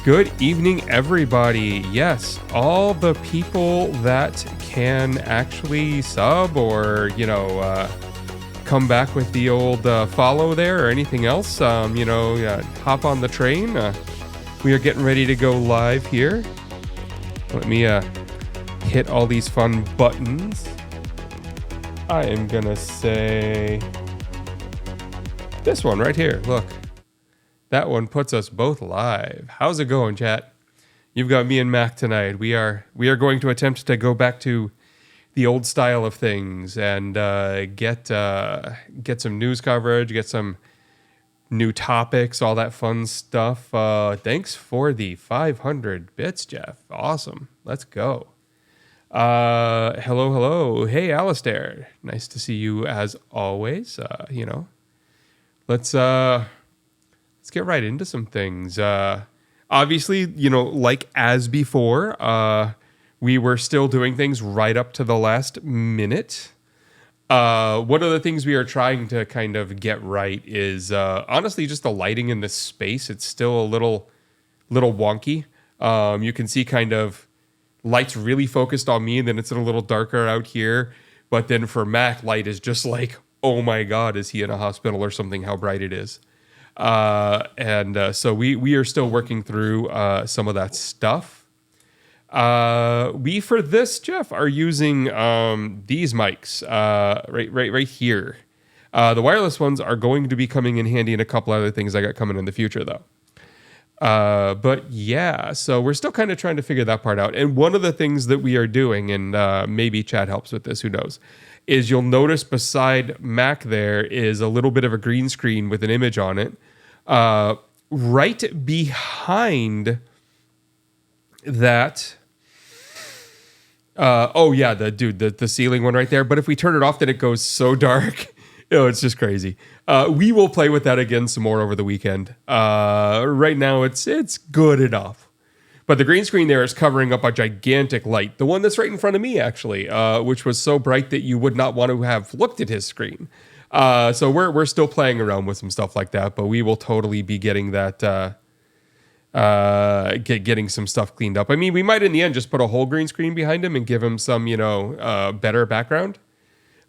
Good evening, everybody. Yes, all the people that can actually sub or, come back with the old follow there or anything else, hop on the train. We are getting ready to go live here. Let me hit all these fun buttons. I am going to say this one right here. Look. That one puts us both live. How's it going, chat? You've got me and Mac tonight. We are going to attempt to go back to the old style of things and get some news coverage, get some new topics, all that fun stuff. Thanks for the 500 bits, Jeff. Awesome. Let's go. Hello. Hey, Alistair. Nice to see you as always. Let's get right into some things. Obviously, like as before, we were still doing things right up to the last minute. One of the things we are trying to kind of get right is honestly just the lighting in this space. It's still a little wonky. You can see kind of light's really focused on me, and then it's a little darker out here. But then for Mac, light is just like, oh my God, is he in a hospital or something? How bright it is. So we are still working through some of that stuff. We for this, Jeff, are using these mics right here. The wireless ones are going to be coming in handy in a couple other things I got coming in the future, though. But yeah, so we're still kind of trying to figure that part out. And one of the things that we are doing, and maybe Chad helps with this, who knows, is you'll notice beside Mac there is a little bit of a green screen with an image on it. Right behind that, the ceiling one right there. But if we turn it off, then it goes so dark. It's just crazy. We will play with that again some more over the weekend. Right now, it's good enough. But the green screen there is covering up a gigantic light. The one that's right in front of me, actually, which was so bright that you would not want to have looked at his screen. So we're still playing around with some stuff like that, but we will totally be getting that, getting some stuff cleaned up. I mean, we might in the end just put a whole green screen behind him and give him some, better background.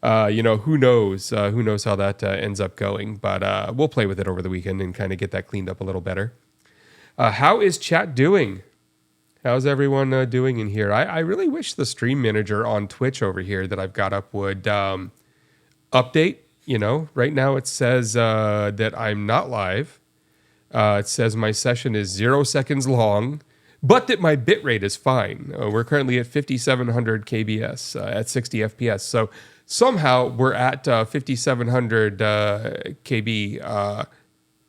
Who knows? Who knows how that ends up going? But we'll play with it over the weekend and kind of get that cleaned up a little better. How is chat doing? How's everyone doing in here? I really wish the stream manager on Twitch over here that I've got up would update. Right now it says that I'm not live. It says my session is 0 seconds long, but that my bitrate is fine. We're currently at 5,700 kbs at 60 FPS. So somehow we're at 5,700 kb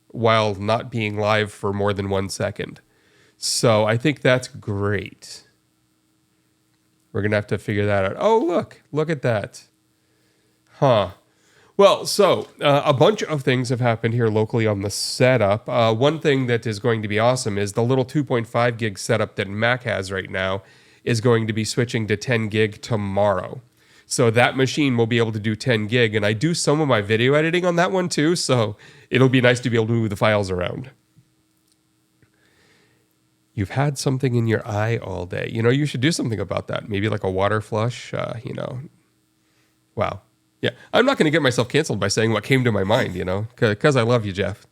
while not being live for more than 1 second. So I think that's great. We're going to have to figure that out. Oh, look at that. Huh. Well, so a bunch of things have happened here locally on the setup. One thing that is going to be awesome is the little 2.5 gig setup that Mac has right now is going to be switching to 10 gig tomorrow. So that machine will be able to do 10 gig, and I do some of my video editing on that one too, so it'll be nice to be able to move the files around. You've had something in your eye all day. You should do something about that. Maybe like a water flush, Wow. Yeah, I'm not going to get myself canceled by saying what came to my mind, because I love you, Jeff.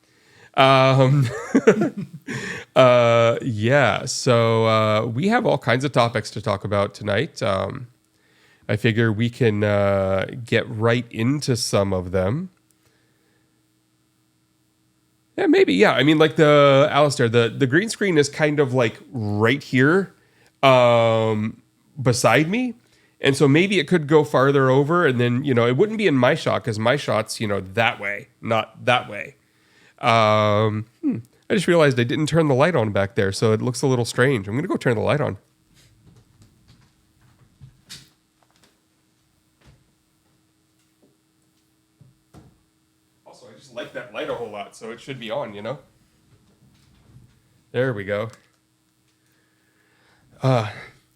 So we have all kinds of topics to talk about tonight. I figure we can get right into some of them. Yeah, maybe, yeah. I mean, like Alistair, the green screen is kind of like right here beside me. And so maybe it could go farther over, and then, it wouldn't be in my shot because my shot's, that way, not that way. I just realized I didn't turn the light on back there, so it looks a little strange. I'm going to go turn the light on. Also, I just like that light a whole lot, so it should be on, There we go.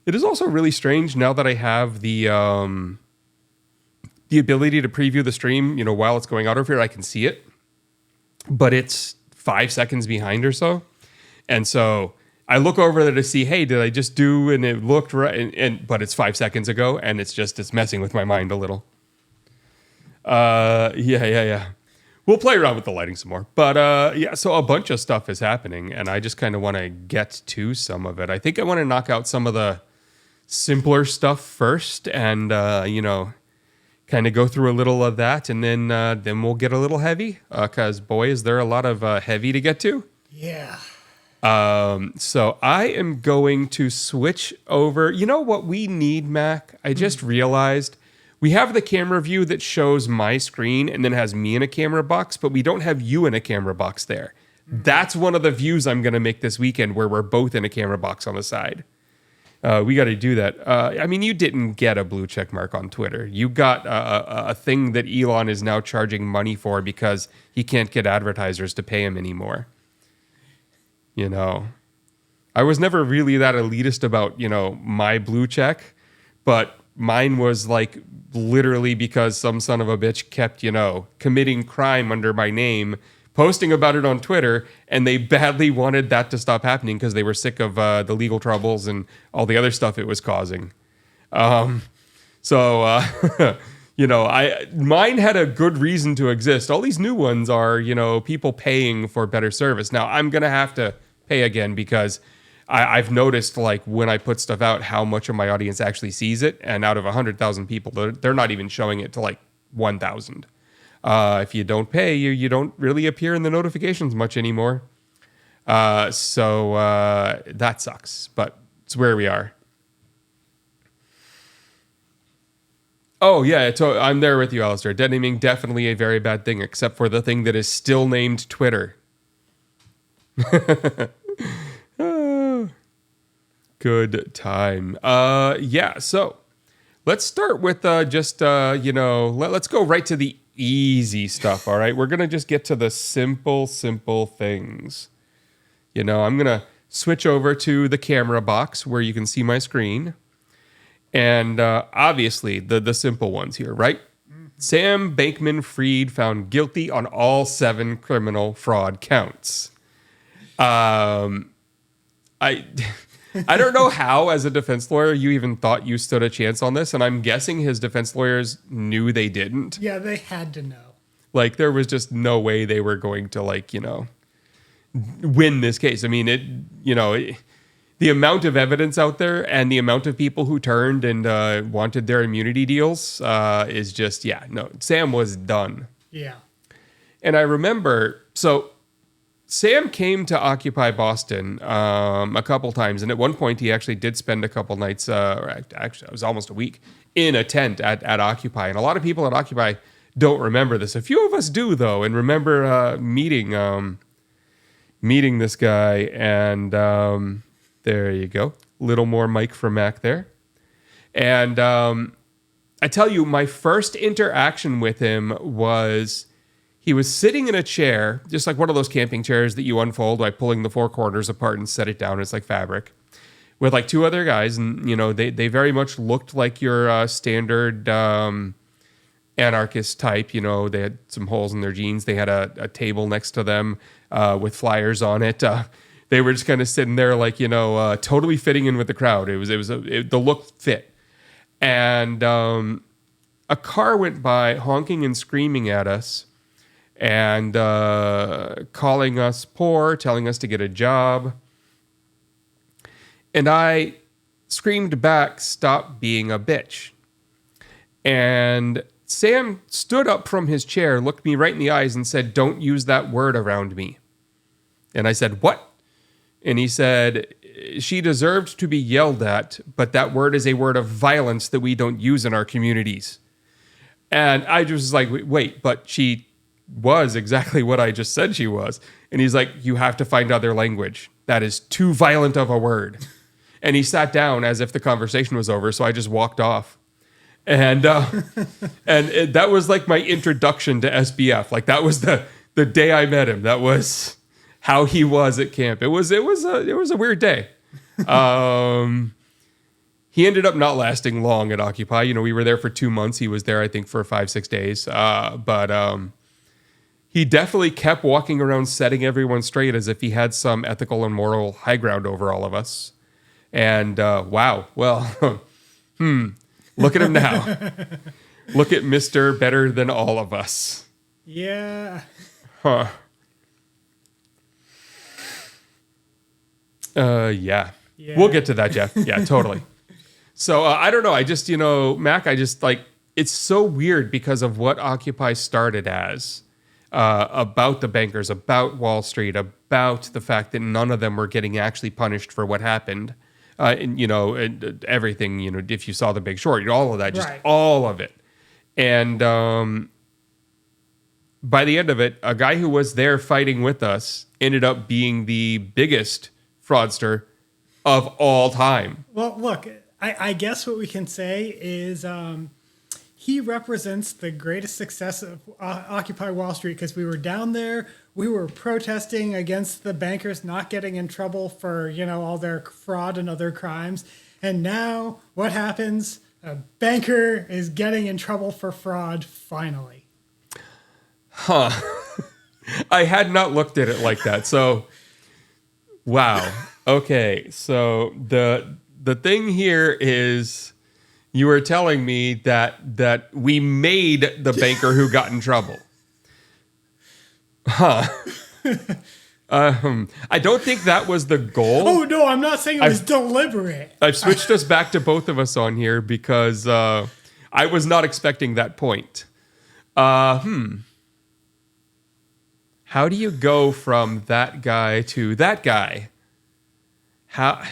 It is also really strange now that I have the ability to preview the stream, while it's going out over here, I can see it, but it's 5 seconds behind or so. And so I look over there to see, hey, did I just do, and it looked right, but it's 5 seconds ago, and it's messing with my mind a little. Yeah. We'll play around with the lighting some more. But yeah, so a bunch of stuff is happening, and I just kind of want to get to some of it. I think I want to knock out some of the simpler stuff first, and kind of go through a little of that, and then we'll get a little heavy, because boy, is there a lot of heavy to get to. Yeah. So I am going to switch over. You know what we need, Mac? I just realized we have the camera view that shows my screen and then has me in a camera box, but we don't have you in a camera box there. That's one of the views I'm going to make this weekend, where we're both in a camera box on the side. We got to do that. I mean, you didn't get a blue check mark on Twitter. You got a thing that Elon is now charging money for because he can't get advertisers to pay him anymore. I was never really that elitist about, my blue check, but mine was like literally because some son of a bitch kept, committing crime under my name, posting about it on Twitter, and they badly wanted that to stop happening because they were sick of the legal troubles and all the other stuff it was causing. Mine had a good reason to exist. All these new ones are, people paying for better service. Now, I'm going to have to pay again because I've noticed, like, when I put stuff out, how much of my audience actually sees it. And out of 100,000 people, they're not even showing it to, like, 1,000. If you don't pay, you don't really appear in the notifications much anymore. So that sucks, but it's where we are. Oh, yeah, I'm there with you, Alistair. Dead naming, definitely a very bad thing, except for the thing that is still named Twitter. Good time. So let's start with let's go right to the easy stuff, all right? We're going to just get to the simple things. I'm going to switch over to the camera box where you can see my screen. And obviously, the simple ones here, right? Sam Bankman-Fried found guilty on all 7 criminal fraud counts. I don't know how, as a defense lawyer, you even thought you stood a chance on this, and I'm guessing his defense lawyers knew they didn't. Yeah, they had to know. Like, there was just no way they were going to, win this case. I mean, the amount of evidence out there and the amount of people who turned and wanted their immunity deals is just, Sam was done. Yeah. And I remember, Sam came to Occupy Boston a couple times, and at one point he actually did spend a couple nights, actually it was almost a week, in a tent at Occupy. And a lot of people at Occupy don't remember this. A few of us do, though, and remember meeting this guy. And there you go. Little more Mike from Mac there. And I tell you, my first interaction with him was... he was sitting in a chair, just like one of those camping chairs that you unfold by pulling the 4 corners apart and set it down. It's like fabric. With like 2 other guys. And, they very much looked like your standard anarchist type. They had some holes in their jeans. They had a table next to them with flyers on it. They were just kind of sitting there like, totally fitting in with the crowd. The look fit. And a car went by honking and screaming at us. And calling us poor, telling us to get a job. And I screamed back, "Stop being a bitch." And Sam stood up from his chair, looked me right in the eyes and said, "Don't use that word around me." And I said, "What?" And he said, "She deserved to be yelled at, but that word is a word of violence that we don't use in our communities." And I just was like, wait, but she was exactly what I just said she was. And he's like, "You have to find other language. That is too violent of a word." And he sat down as if the conversation was over. So I just walked off. And that was like my introduction to SBF. Like that was the day I met him. That was how he was at camp. It was a weird day. He ended up not lasting long at Occupy. We were there for 2 months. He was there, I think, for 5-6 days. he definitely kept walking around setting everyone straight as if he had some ethical and moral high ground over all of us. And wow, well, look at him now. Look at Mr. Better Than All of Us. Yeah. Huh. Yeah. We'll get to that, Jeff. Yeah, totally. So I don't know. I just, Mac, I just like, it's so weird because of what Occupy started as about the bankers, about Wall Street, about the fact that none of them were getting actually punished for what happened. And everything, if you saw The Big Short, all of that, just all of it. And by the end of it, a guy who was there fighting with us ended up being the biggest fraudster of all time. Well, look, I guess what we can say is he represents the greatest success of Occupy Wall Street because we were down there. We were protesting against the bankers not getting in trouble for, all their fraud and other crimes. And now what happens? A banker is getting in trouble for fraud finally. Huh. I had not looked at it like that. So, wow. Okay. So the thing here is you were telling me that we made the banker who got in trouble. Huh. I don't think that was the goal. Oh, no, I'm not saying it was deliberate. I've switched us back to both of us on here because I was not expecting that point. How do you go from that guy to that guy? How?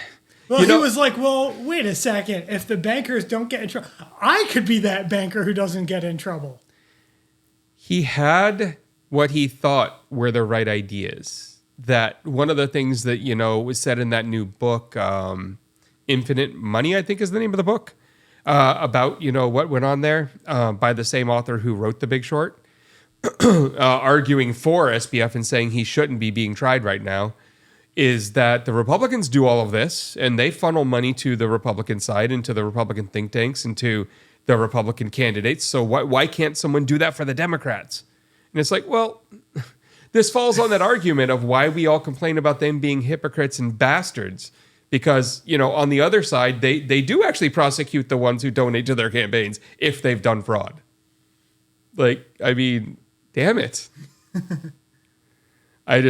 Well, he was like, well, wait a second. If the bankers don't get in trouble, I could be that banker who doesn't get in trouble. He had what he thought were the right ideas. That one of the things that, was said in that new book, Infinite Money, I think is the name of the book, about, what went on there by the same author who wrote The Big Short, arguing for SBF and saying he shouldn't be being tried right now, is that the Republicans do all of this and they funnel money to the Republican side and to the Republican think tanks and to the Republican candidates. So why can't someone do that for the Democrats? And it's like, well, this falls on that argument of why we all complain about them being hypocrites and bastards. Because, on the other side, they do actually prosecute the ones who donate to their campaigns if they've done fraud. Like, I mean, damn it. I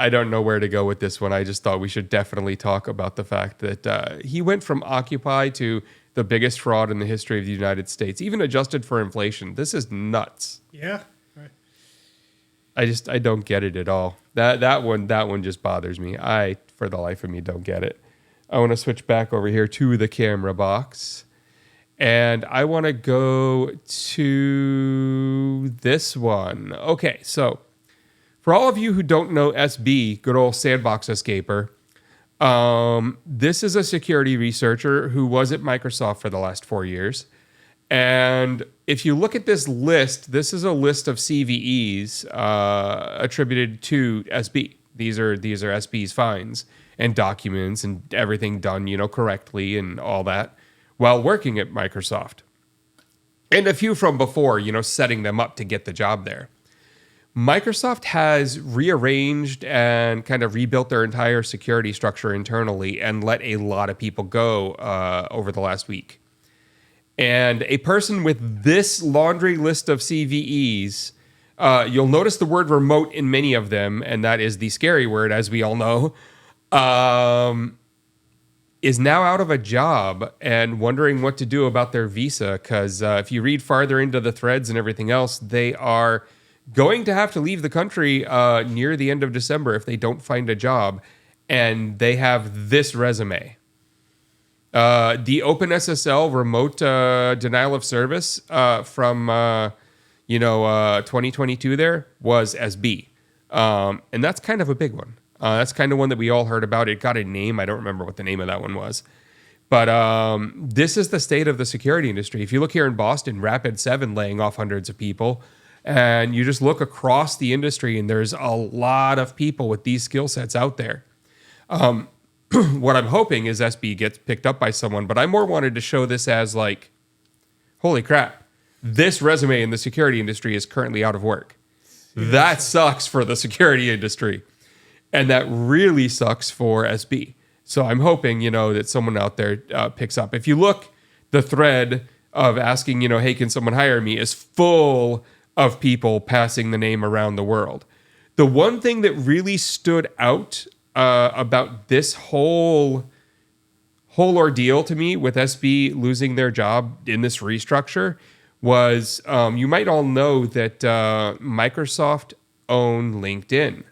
don't know where to go with this one. I just thought we should definitely talk about the fact that he went from Occupy to the biggest fraud in the history of the United States, even adjusted for inflation. This is nuts. Yeah. Right. I don't get it at all. That one just bothers me. I, for the life of me, don't get it. I want to switch back over here to the camera box. And I want to go to this one. Okay, so for all of you who don't know SB, good old sandbox escaper, this is a security researcher who was at Microsoft for the last 4 years. And if you look at this list, this is a list of CVEs attributed to SB. These are SB's fines and documents and everything done, correctly and all that while working at Microsoft. And a few from before, setting them up to get the job there. Microsoft has rearranged and kind of rebuilt their entire security structure internally and let a lot of people go over the last week. And a person with this laundry list of CVEs, you'll notice the word remote in many of them, and that is the scary word, as we all know, is now out of a job and wondering what to do about their visa. Because if you read farther into the threads and everything else, they are going to have to leave the country near the end of December if they don't find a job. And they have this resume. The OpenSSL remote denial of service from 2022 there was SB. And that's kind of a big one. That's kind of one that we all heard about. It got a name. I don't remember what the name of that one was. But this is the state of the security industry. If you look here in Boston, Rapid7 laying off hundreds of people. And you just look across the industry and there's a lot of people with these skill sets out there. What I'm hoping is SB gets picked up by someone, but I more wanted to show this as like, holy crap, this resume in the security industry is currently out of work. That sucks for the security industry. And that really sucks for SB. So I'm hoping, that someone out there picks up. If you look, the thread of asking, hey, can someone hire me is full of people passing the name around the world. The one thing that really stood out about this whole ordeal to me with SB losing their job in this restructure was you might all know that Microsoft owned LinkedIn.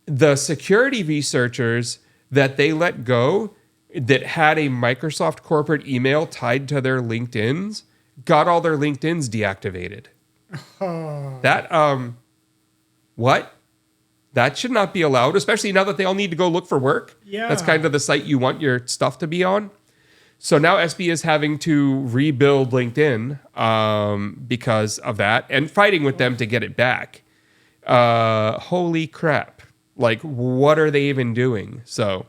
The security researchers that they let go that had a Microsoft corporate email tied to their LinkedIns got all their LinkedIns deactivated. That, what? That should not be allowed, especially now that they all need to go look for work. Yeah. That's kind of the site you want your stuff to be on. So now SB is having to rebuild LinkedIn because of that and fighting with them to get it back. Holy crap. Like, what are they even doing? So,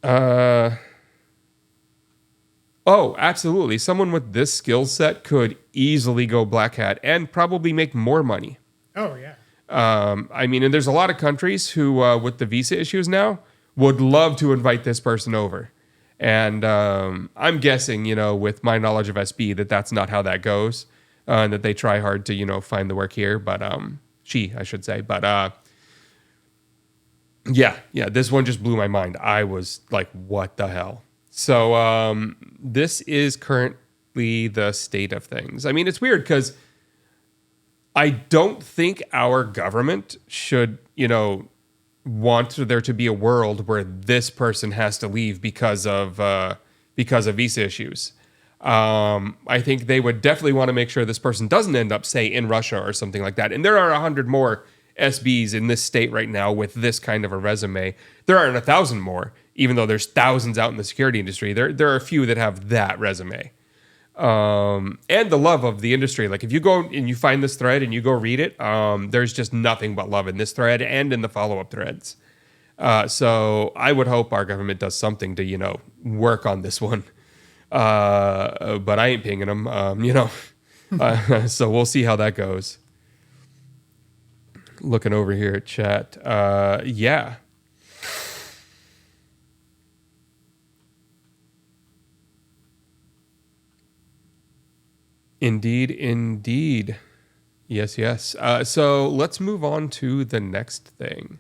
oh, absolutely. Someone with this skill set could easily go black hat and probably make more money. Oh, yeah. And there's a lot of countries who, with the visa issues now, would love to invite this person over. And I'm guessing, with my knowledge of SB, that's not how that goes. And that they try hard to, find the work here. But I should say. But yeah, this one just blew my mind. I was like, what the hell? So this is currently the state of things. I mean, it's weird because I don't think our government should, want there to be a world where this person has to leave because of visa issues. I think they would definitely want to make sure this person doesn't end up, say, in Russia or something like that. And there are 100 more SBs in this state right now with this kind of a resume. There aren't 1,000 more, even though there's thousands out in the security industry. There are a few that have that resume. And the love of the industry. Like if you go and you find this thread and you go read it, there's just nothing but love in this thread and in the follow-up threads. So I would hope our government does something to, work on this one. But I ain't pinging them, so we'll see how that goes. Looking over here at chat. Yeah. Indeed. Yes. So let's move on to the next thing.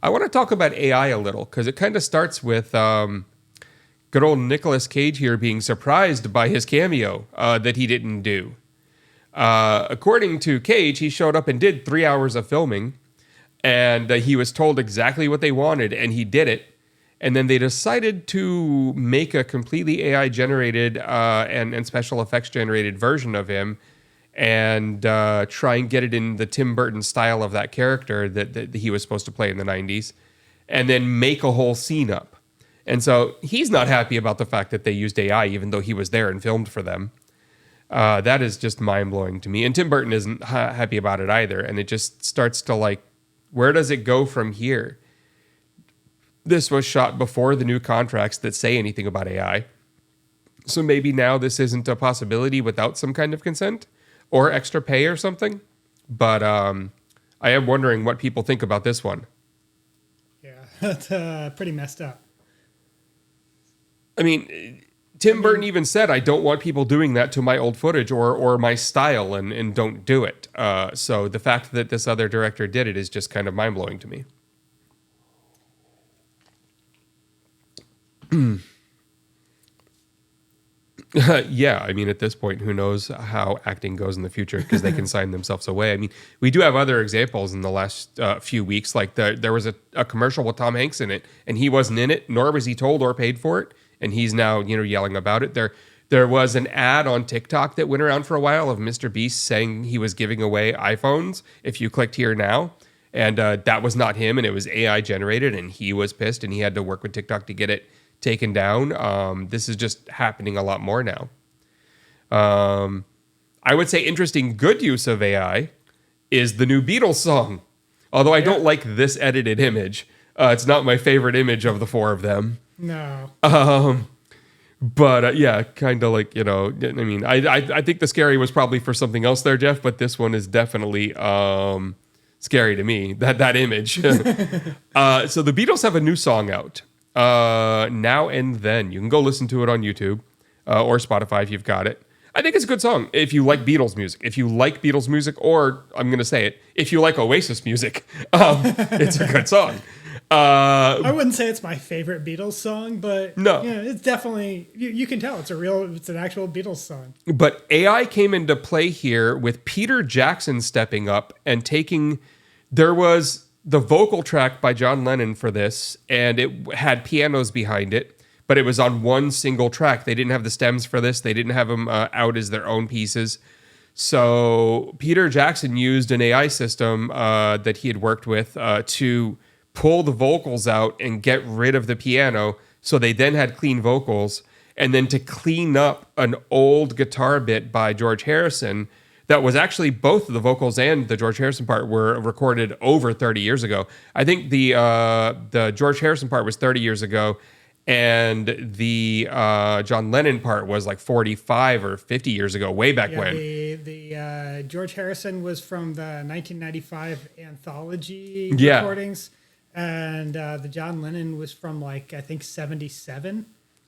I want to talk about AI a little because it kind of starts with good old Nicolas Cage here being surprised by his cameo that he didn't do. According to Cage, he showed up and did 3 hours of filming, and he was told exactly what they wanted, and he did it. And then they decided to make a completely AI-generated and special effects-generated version of him and try and get it in the Tim Burton style of that character that he was supposed to play in the 90s, and then make a whole scene up. And so he's not happy about the fact that they used AI, even though he was there and filmed for them. That is just mind-blowing to me. And Tim Burton isn't happy about it either. And it just starts to where does it go from here? This was shot before the new contracts that say anything about AI. So maybe now this isn't a possibility without some kind of consent or extra pay or something. But I am wondering what people think about this one. Yeah, that's pretty messed up. I mean, Tim Burton even said, I don't want people doing that to my old footage or my style and don't do it. So the fact that this other director did it is just kind of mind-blowing to me. Yeah, I mean, at this point, who knows how acting goes in the future because they can sign themselves away. I mean, we do have other examples in the last few weeks. Like there was a commercial with Tom Hanks in it, and he wasn't in it, nor was he told or paid for it. And he's now, yelling about it. There was an ad on TikTok that went around for a while of Mr. Beast saying he was giving away iPhones if you clicked here now. And that was not him, and it was AI generated, and he was pissed, and he had to work with TikTok to get it taken down. This is just happening a lot more now. I would say interesting good use of AI is the new Beatles song. Although I don't like this edited image. It's not my favorite image of the four of them. No. But yeah, kind of like, I mean, I think the scary was probably for something else there, Jeff, but this one is definitely scary to me, that image. So the Beatles have a new song out, Now and Then. You can go listen to it on YouTube or Spotify if you've got it. I think it's a good song if you like Beatles music. If you like Beatles music, or I'm going to say it, if you like Oasis music, it's a good song. I wouldn't say it's my favorite Beatles song, but no, it's definitely, you can tell it's an actual Beatles song. But AI came into play here with Peter Jackson stepping up and there was the vocal track by John Lennon for this, and it had pianos behind it, but it was on one single track. They didn't have the stems for this. They didn't have them out as their own pieces. So Peter Jackson used an AI system that he had worked with to pull the vocals out and get rid of the piano, so they then had clean vocals, and then to clean up an old guitar bit by George Harrison that was actually both the vocals and the George Harrison part were recorded over 30 years ago. I think the George Harrison part was 30 years ago, and the John Lennon part was like 45 or 50 years ago, way back when. The George Harrison was from the 1995 anthology Yeah. recordings. And the John Lennon was from I think 77.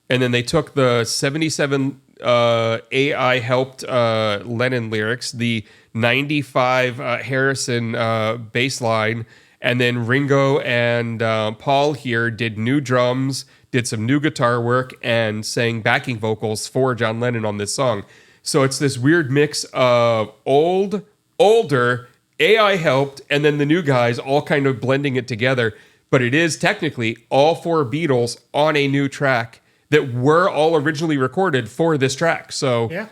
And then they took the 77 AI helped Lennon lyrics, the 95 Harrison bass line, and then Ringo and Paul here did new drums, did some new guitar work, and sang backing vocals for John Lennon on this song. So it's this weird mix of older, AI helped, and then the new guys all kind of blending it together. But it is technically all four Beatles on a new track that were all originally recorded for this track. So, yeah.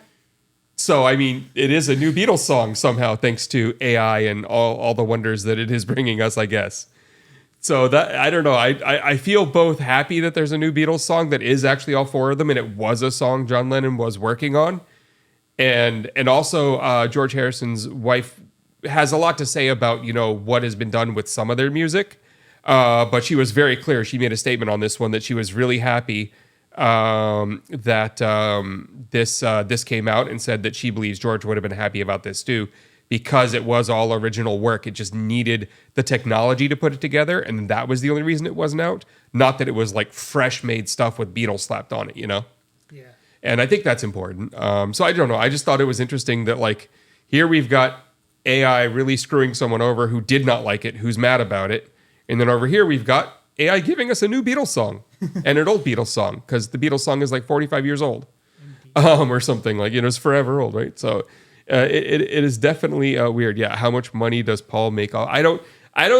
So I mean, it is a new Beatles song somehow, thanks to AI and all the wonders that it is bringing us, I guess. So that, I don't know. I feel both happy that there's a new Beatles song that is actually all four of them, and it was a song John Lennon was working on. And also George Harrison's wife has a lot to say about, what has been done with some of their music. But she was very clear. She made a statement on this one that she was really happy that this came out, and said that she believes George would have been happy about this too, because it was all original work. It just needed the technology to put it together, and that was the only reason it wasn't out. Not that it was like fresh made stuff with Beatles slapped on it, Yeah. And I think that's important. So I don't know. I just thought it was interesting that here we've got AI really screwing someone over who did not like it, who's mad about it. And then over here, we've got AI giving us a new Beatles song and an old Beatles song, because the Beatles song is 45 years old or something. It's forever old, right? So it is definitely weird. Yeah. How much money does Paul make? I don't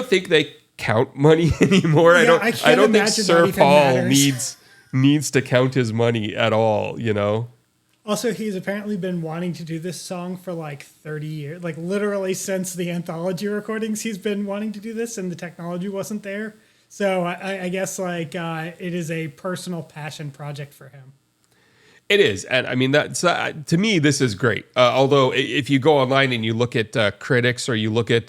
think they count money anymore. Yeah, I don't think Sir Paul matters. needs to count his money at all, Also, he's apparently been wanting to do this song for 30 years. Literally since the anthology recordings, he's been wanting to do this, and the technology wasn't there. So I guess it is a personal passion project for him. It is. And I mean, that's to me, this is great. Although if you go online and you look at critics, or you look at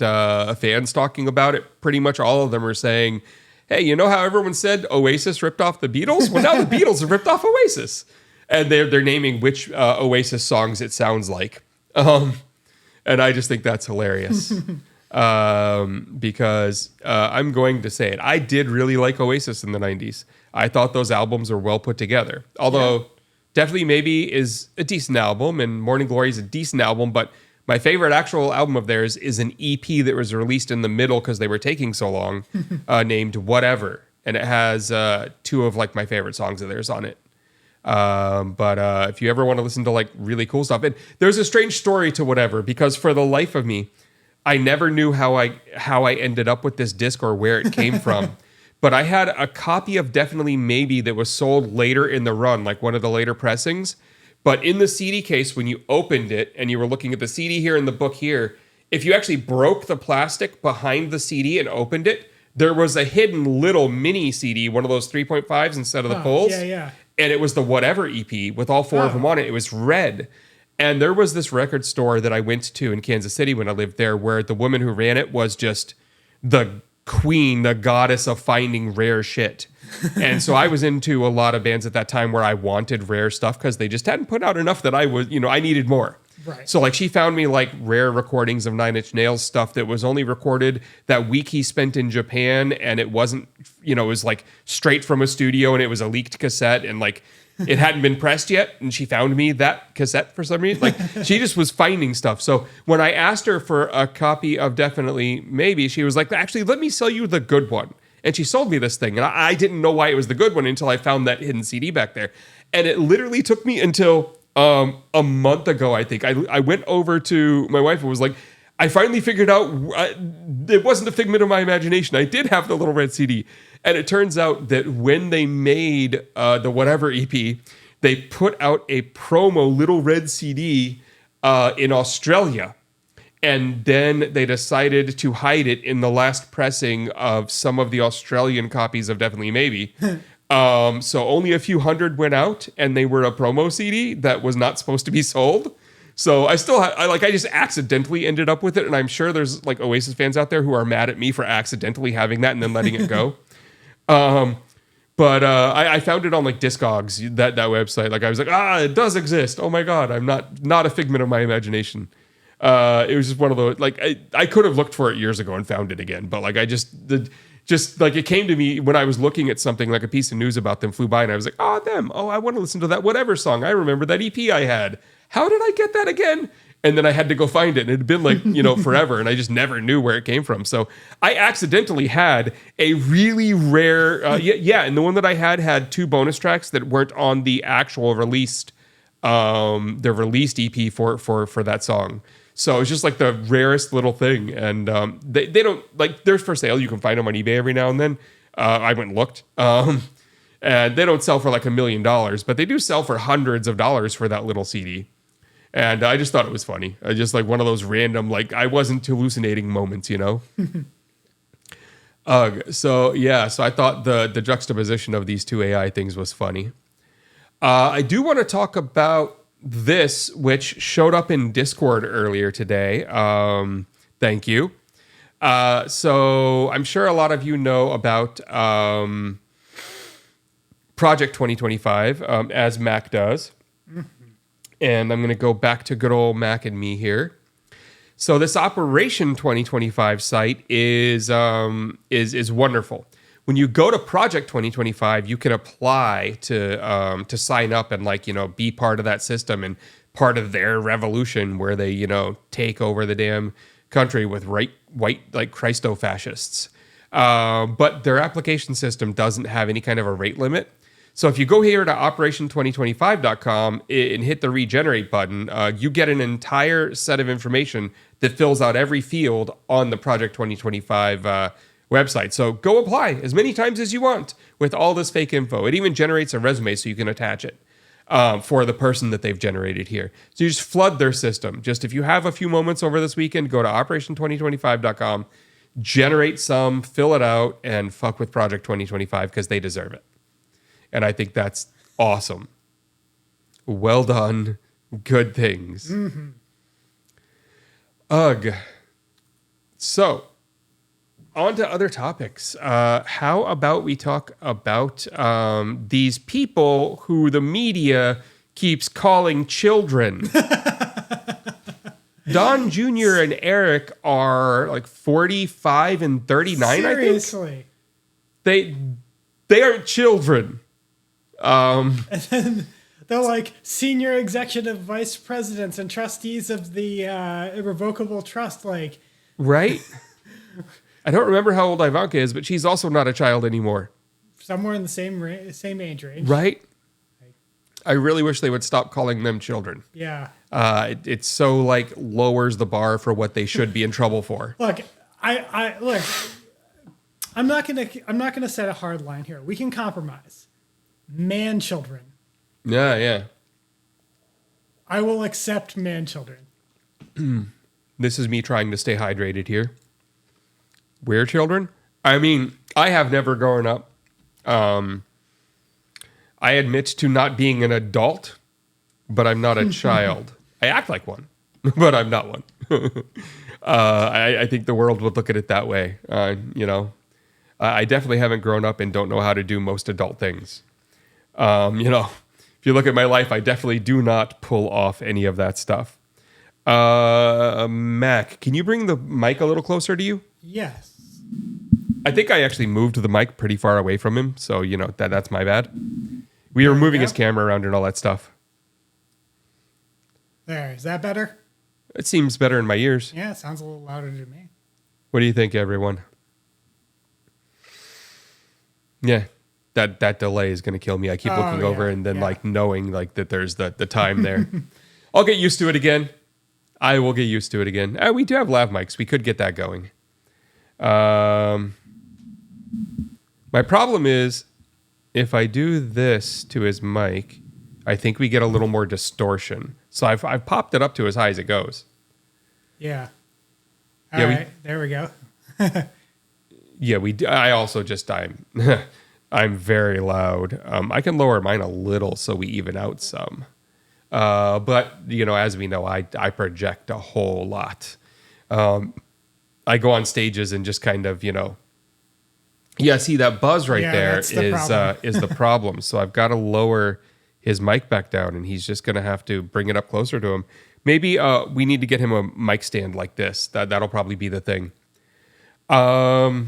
fans talking about it, pretty much all of them are saying, hey, how everyone said Oasis ripped off the Beatles? Well, now the Beatles have ripped off Oasis. And they're naming which Oasis songs it sounds like. And I just think that's hilarious. Because I'm going to say it. I did really like Oasis in the 90s. I thought those albums were well put together. Although, definitely Maybe is a decent album, and Morning Glory is a decent album. But my favorite actual album of theirs is an EP that was released in the middle because they were taking so long, named Whatever. And it has two of my favorite songs of theirs on it. But if you ever want to listen to really cool stuff, and there's a strange story to Whatever, because for the life of me, I never knew how I ended up with this disc or where it came from. But I had a copy of Definitely Maybe that was sold later in the run, one of the later pressings. But in the CD case, when you opened it and you were looking at the CD here and the book here, if you actually broke the plastic behind the CD and opened it, there was a hidden little mini CD, one of those 3.5s instead of the pulls. Yeah. And it was the Whatever EP with all four of them on it. It was red. And there was this record store that I went to in Kansas City when I lived there, where the woman who ran it was just the queen, the goddess of finding rare shit. And so I was into a lot of bands at that time where I wanted rare stuff because they just hadn't put out enough that I was, I needed more. Right. So like she found me like rare recordings of Nine Inch Nails stuff that was only recorded that week he spent in Japan, and it wasn't, it was like straight from a studio, and it was a leaked cassette, and like it hadn't been pressed yet, and she found me that cassette for some reason. Like she just was finding stuff. So when I asked her for a copy of Definitely Maybe, she was like, actually, let me sell you the good one. And she sold me this thing, and I didn't know why it was the good one until I found that hidden CD back there. And it literally took me until a month ago, I think. I went over to my wife and was like, I finally figured out it wasn't a figment of my imagination. I did have the little red CD. And it turns out that when they made the whatever EP, they put out a promo little red CD in Australia. And then they decided to hide it in the last pressing of some of the Australian copies of Definitely Maybe. So only a few hundred went out, and they were a promo CD that was not supposed to be sold. So I still I just accidentally ended up with it, and I'm sure there's like Oasis fans out there who are mad at me for accidentally having that and then letting it go. But I found it on like Discogs, that website. Like I was like, it does exist. Oh my God, I'm not a figment of my imagination. It was just one of those, like I could have looked for it years ago and found it again, but like just like it came to me when I was looking at something, like a piece of news about them flew by, and I was like, them. Oh, I want to listen to that whatever song. I remember that EP I had. How did I get that again? And then I had to go find it, and it had been like, forever, and I just never knew where it came from. So I accidentally had a really rare, and the one that I had 2 bonus tracks that weren't on the actual released, the released EP for that song. So it's just like the rarest little thing. And they don't, like, they're for sale. You can find them on eBay every now and then. I went and looked. And they don't sell for like $1 million, but they do sell for hundreds of dollars for that little CD. And I just thought it was funny. I just like one of those random, like, I wasn't hallucinating moments, So I thought the juxtaposition of these two AI things was funny. I do want to talk about this, which showed up in Discord earlier today. Thank you. So I'm sure a lot of you know about Project 2025, as Mac does. Mm-hmm. And I'm going to go back to good old Mac and me here. So this Operation 2025 site is wonderful. When you go to Project 2025, you can apply to sign up and be part of that system and part of their revolution where they take over the damn country with white like Christo-fascists. But their application system doesn't have any kind of a rate limit. So if you go here to operation2025.com and hit the regenerate button, you get an entire set of information that fills out every field on the Project 2025 website. So go apply as many times as you want with all this fake info. It even generates a resume so you can attach it for the person that they've generated here. So you just flood their system. Just if you have a few moments over this weekend, go to operation2025.com, generate some, fill it out, and fuck with Project 2025 because they deserve it. And I think that's awesome. Well done. Good things. Mm-hmm. Ugh. So, on to other topics. How about we talk about these people who the media keeps calling children? Don Jr. and Eric are like 45 and 39, Seriously. I think. They aren't children. And then they're like senior executive vice presidents and trustees of the irrevocable trust. Like, right? I don't remember how old Ivanka is, but she's also not a child anymore. Somewhere in the same age range. Right? I really wish they would stop calling them children. Yeah. It so like lowers the bar for what they should be in trouble for. Look, I'm not gonna set a hard line here. We can compromise. Man children. Yeah. I will accept man children. This is me trying to stay hydrated here. We're children? I mean, I have never grown up. I admit to not being an adult, but I'm not a child. I act like one, but I'm not one. I think the world would look at it that way. I definitely haven't grown up and don't know how to do most adult things. If you look at my life, I definitely do not pull off any of that stuff. Mac, can you bring the mic a little closer to you? Yes. I think I actually moved the mic pretty far away from him, so that's my bad. We were moving his camera around and all that stuff. There, is that better? It seems better in my ears. Yeah, it sounds a little louder to me. What do you think, everyone? Yeah, that delay is going to kill me. I keep looking over and then knowing that there's the time there. I'll get used to it again. I will get used to it again. We do have lav mics. We could get that going. My problem is if I do this to his mic, I think we get a little more distortion. So I've popped it up to as high as it goes. Yeah. All right, there we go. Yeah, we do. I also I'm very loud. I can lower mine a little so we even out some. But as we know, I project a whole lot. I go on stages and just kind of, yeah, see that buzz right there is the problem. So I've got to lower his mic back down, and he's just going to have to bring it up closer to him. Maybe we need to get him a mic stand like this. That'll probably be the thing. I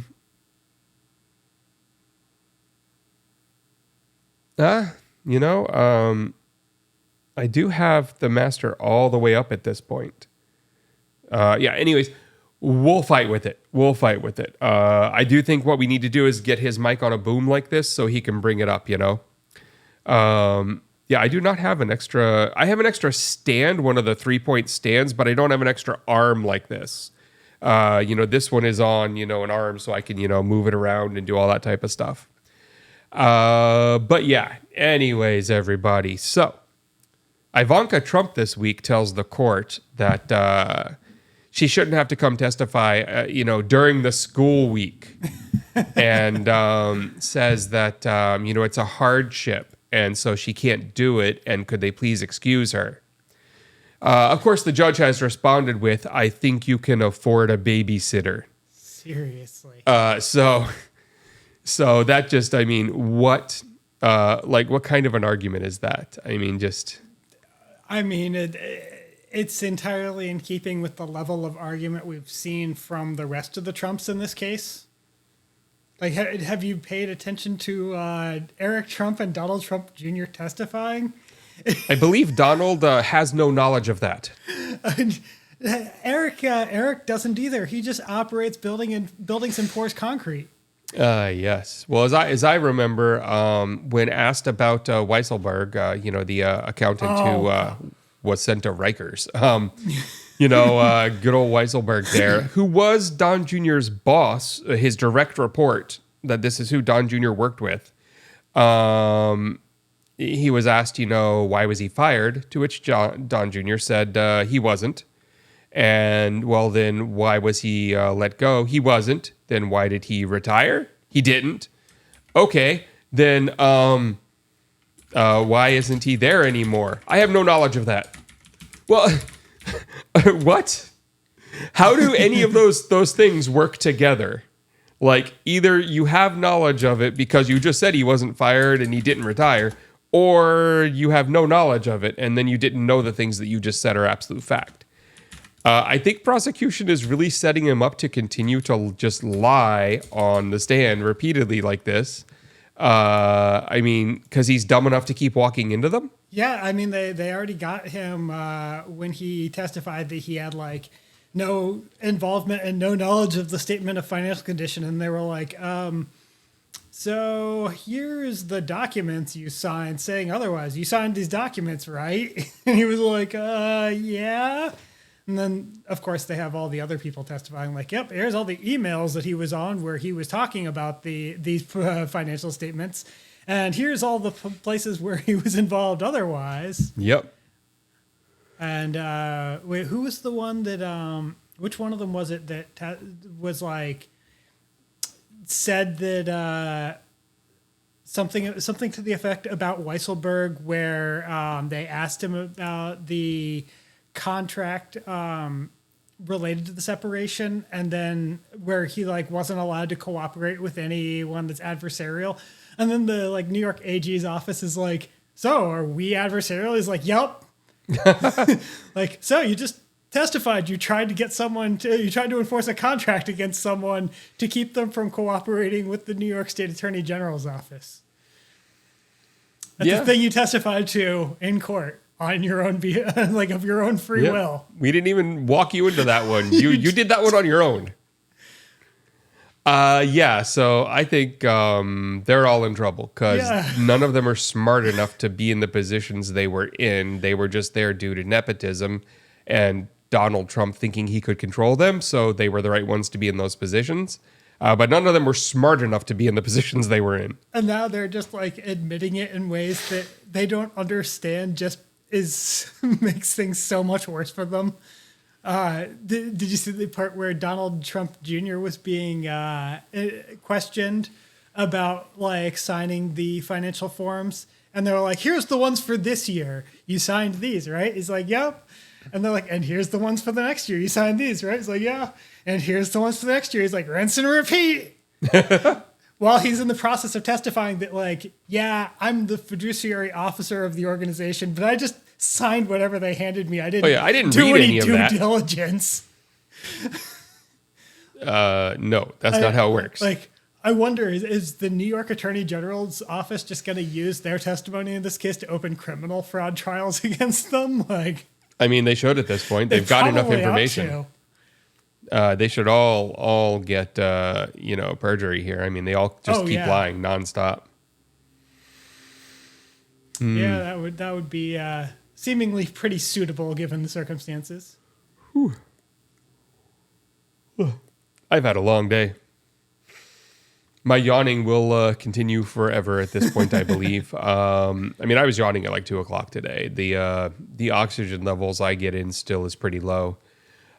do have the master all the way up at this point. Anyways, we'll fight with it. I do think what we need to do is get his mic on a boom like this so he can bring it up, I do not have an extra. I have an extra stand, one of the 3-point stands, but I don't have an extra arm like this. This one is on, an arm so I can, move it around and do all that type of stuff. But yeah, anyways, everybody. So Ivanka Trump this week tells the court that she shouldn't have to come testify, during the school week, and says that, it's a hardship, and so she can't do it, and could they please excuse her? Of course, the judge has responded with, "I think you can afford a babysitter." Seriously. So that just, what kind of an argument is that? It's entirely in keeping with the level of argument we've seen from the rest of the Trumps in this case. Like, have you paid attention to Eric Trump and Donald Trump Jr. testifying? I believe Donald has no knowledge of that. Eric doesn't either. He just operates buildings and pours concrete. Yes. Well, as I remember, when asked about Weisselberg, the accountant who was sent to Rikers, good old Weisselberg there, who was Don Jr.'s boss, his direct report, that this is who Don Jr. worked with. He was asked, why was he fired? To which Don Jr. said he wasn't. And, well, then why was he let go? He wasn't. Then why did he retire? He didn't. Okay, then why isn't he there anymore? I have no knowledge of that. Well, what? How do any of those things work together? Like, either you have knowledge of it because you just said he wasn't fired and he didn't retire, or you have no knowledge of it and then you didn't know the things that you just said are absolute fact. I think prosecution is really setting him up to continue to just lie on the stand repeatedly like this. Because he's dumb enough to keep walking into them. Yeah, they already got him when he testified that he had no involvement and no knowledge of the statement of financial condition, and they were like, so here's the documents you signed saying otherwise. You signed these documents, right? And he was like, yeah. And then, of course, they have all the other people testifying like, yep, here's all the emails that he was on where he was talking about these financial statements. And here's all the places where he was involved otherwise. Yep. And wait, who was the one that, which one of them was it that was said that something to the effect about Weisselberg where they asked him about the contract related to the separation, and then where he like wasn't allowed to cooperate with anyone that's adversarial. And then the like New York AG's office is like, so are we adversarial? He's like, yep. Like, so you just testified you tried to enforce a contract against someone to keep them from cooperating with the New York State Attorney General's office. That's the thing you testified to in court on your own, like of your own free will. We didn't even walk you into that one. You did that one on your own. So I think they're all in trouble because none of them are smart enough to be in the positions they were in. They were just there due to nepotism and Donald Trump thinking he could control them, so they were the right ones to be in those positions. But none of them were smart enough to be in the positions they were in. And now they're just like admitting it in ways that they don't understand, just makes things so much worse for them. Did you see the part where Donald Trump Jr. was being questioned about like signing the financial forms? And they were like, here's the ones for this year. You signed these, right? He's like, yep. And they're like, and here's the ones for the next year. You signed these, right? He's like, yeah. And here's the ones for the next year. He's like, rinse and repeat. While he's in the process of testifying that like, yeah, I'm the fiduciary officer of the organization, but I just signed whatever they handed me. I didn't do read any of due that. diligence. No, that's not how it works. Like, I wonder, is the New York Attorney General's office just going to use their testimony in this case to open criminal fraud trials against them? Like, I mean, they should at this point. They've got enough information. They should all get perjury here. I mean, they all just keep lying nonstop. Yeah, that would be seemingly pretty suitable given the circumstances. Whew. I've had a long day. My yawning will continue forever at this point, I believe. I mean, I was yawning at like 2:00 today. The oxygen levels I get in still is pretty low.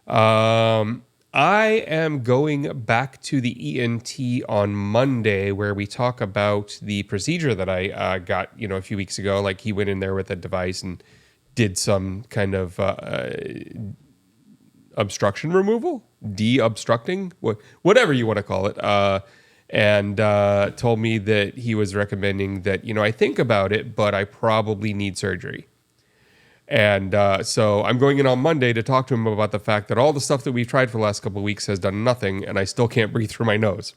I am going back to the ENT on Monday where we talk about the procedure that I got, a few weeks ago. Like he went in there with a device and did some kind of obstruction removal, de-obstructing, whatever you want to call it. And told me that he was recommending that, I think about it, but I probably need surgery. And so I'm going in on Monday to talk to him about the fact that all the stuff that we've tried for the last couple of weeks has done nothing, and I still can't breathe through my nose.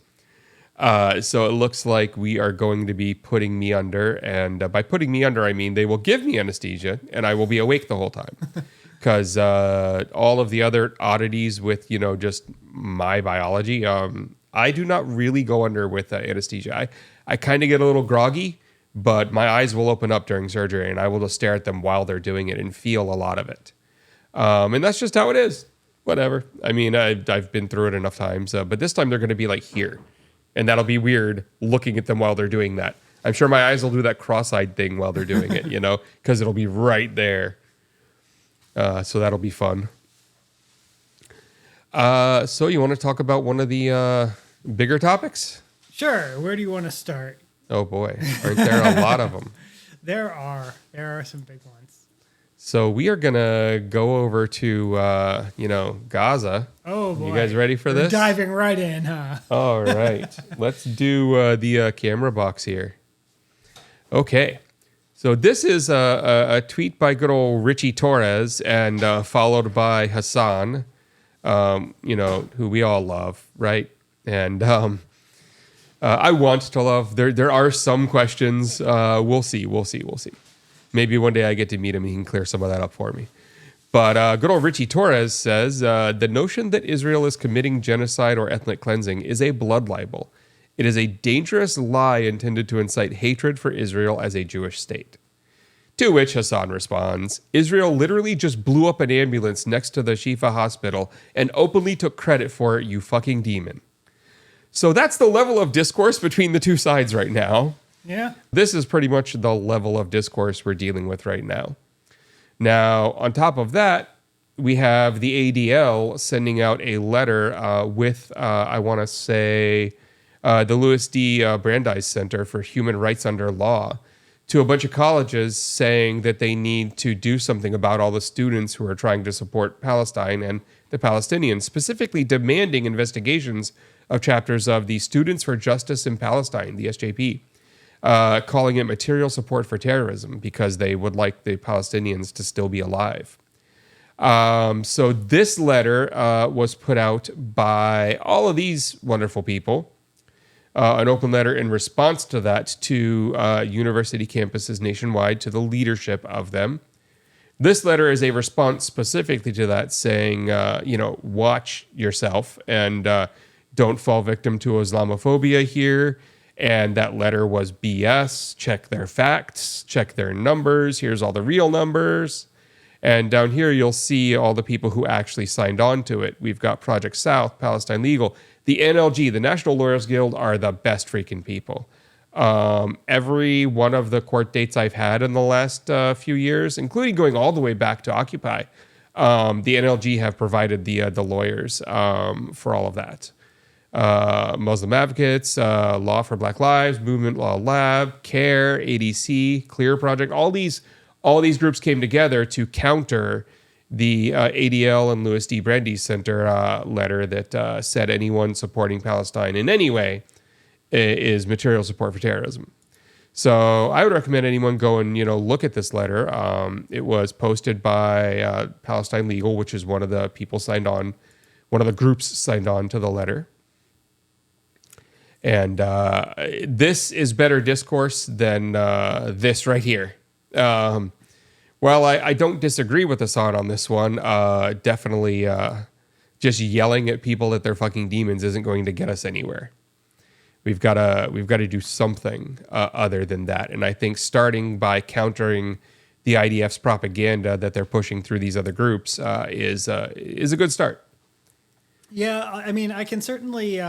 So it looks like we are going to be putting me under, and by putting me under, I mean they will give me anesthesia, and I will be awake the whole time. Because all of the other oddities with, just my biology, I do not really go under with anesthesia. I kind of get a little groggy, but my eyes will open up during surgery and I will just stare at them while they're doing it and feel a lot of it. And that's just how it is. Whatever. I mean, I've been through it enough times, but this time they're going to be like here. And that'll be weird looking at them while they're doing that. I'm sure my eyes will do that cross-eyed thing while they're doing it, because it'll be right there. So that'll be fun. So you want to talk about one of the bigger topics? Sure. Where do you want to start? Oh boy, aren't there a lot of them? There are some big ones. So we are gonna go over to Gaza. Oh boy, you guys ready for this? Diving right in, huh? All right, let's do the camera box here. Okay, so this is a tweet by good old Richie Torres and followed by Hassan, who we all love, right? And I want to love. There are some questions. We'll see. Maybe one day I get to meet him and he can clear some of that up for me. But good old Richie Torres says, the notion that Israel is committing genocide or ethnic cleansing is a blood libel. It is a dangerous lie intended to incite hatred for Israel as a Jewish state. To which Hassan responds, Israel literally just blew up an ambulance next to the Shifa hospital and openly took credit for it, you fucking demon. So that's the level of discourse between the two sides right now. Yeah. This is pretty much the level of discourse we're dealing with right now. Now, on top of that, we have the ADL sending out a letter with, I want to say, the Louis D. Brandeis Center for Human Rights Under Law to a bunch of colleges saying that they need to do something about all the students who are trying to support Palestine and the Palestinians, specifically demanding investigations of chapters of the Students for Justice in Palestine, the SJP, calling it material support for terrorism because they would like the Palestinians to still be alive. So this letter was put out by all of these wonderful people. An open letter in response to that to university campuses nationwide, to the leadership of them. This letter is a response specifically to that, saying, watch yourself and don't fall victim to Islamophobia here. And that letter was BS. Check their facts, check their numbers. Here's all the real numbers. And down here, you'll see all the people who actually signed on to it. We've got Project South, Palestine Legal, the NLG, the National Lawyers Guild are the best freaking people. Every one of the court dates I've had in the last few years, including going all the way back to Occupy, the NLG have provided the lawyers for all of that. Muslim Advocates, Law for Black Lives, Movement Law Lab, CARE, ADC, Clear Project, all these groups came together to counter the ADL and Louis D. Brandeis Center letter that said anyone supporting Palestine in any way is material support for terrorism. So I would recommend anyone go and look at this letter. It was posted by Palestine Legal, which is one of the people signed on, one of the groups signed on to the letter. And this is better discourse than this right here. Well, I don't disagree with Hassan on this one. Definitely just yelling at people that they're fucking demons isn't going to get us anywhere. We've got to do something other than that. And I think starting by countering the IDF's propaganda that they're pushing through these other groups is a good start. Yeah, I mean, I can certainly...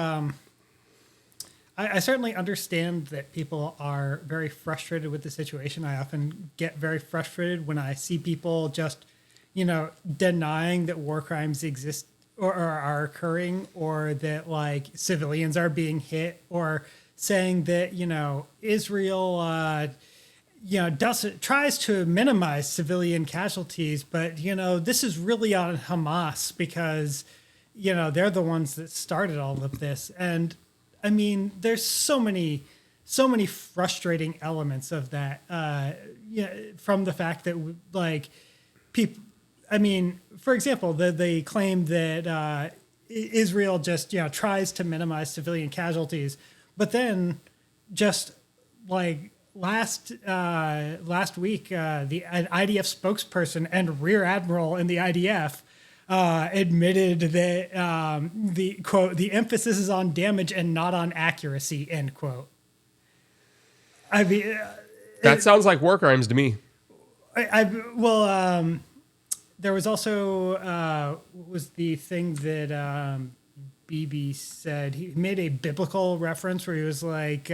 I certainly understand that people are very frustrated with the situation. I often get very frustrated when I see people just, denying that war crimes exist or are occurring, or that like civilians are being hit, or saying that, Israel, tries to minimize civilian casualties, but, this is really on Hamas because, they're the ones that started all of this. And I mean, there's so many frustrating elements of that. From the fact that like people, I mean, for example, they claim that Israel just tries to minimize civilian casualties, but then just like last week, the IDF spokesperson and rear admiral in the IDF. Admitted that the quote, the emphasis is on damage and not on accuracy, end quote. I mean, that sounds like war crimes to me. There was also was the thing that BB said. He made a biblical reference where he was like,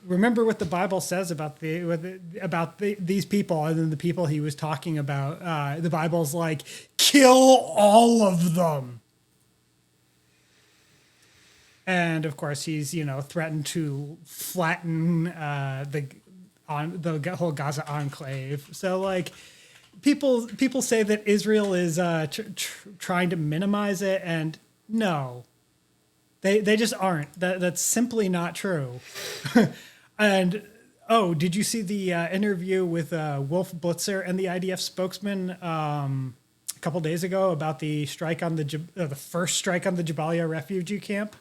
remember what the Bible says about these people, and then the people he was talking about. The Bible's like, kill all of them. And of course, he's threatened to flatten the whole Gaza enclave. So like, people say that Israel is trying to minimize it, and no, they just aren't. That's simply not true. And did you see the interview with Wolf Blitzer and the IDF spokesman a couple days ago about the strike on the first strike on the Jabalia refugee camp,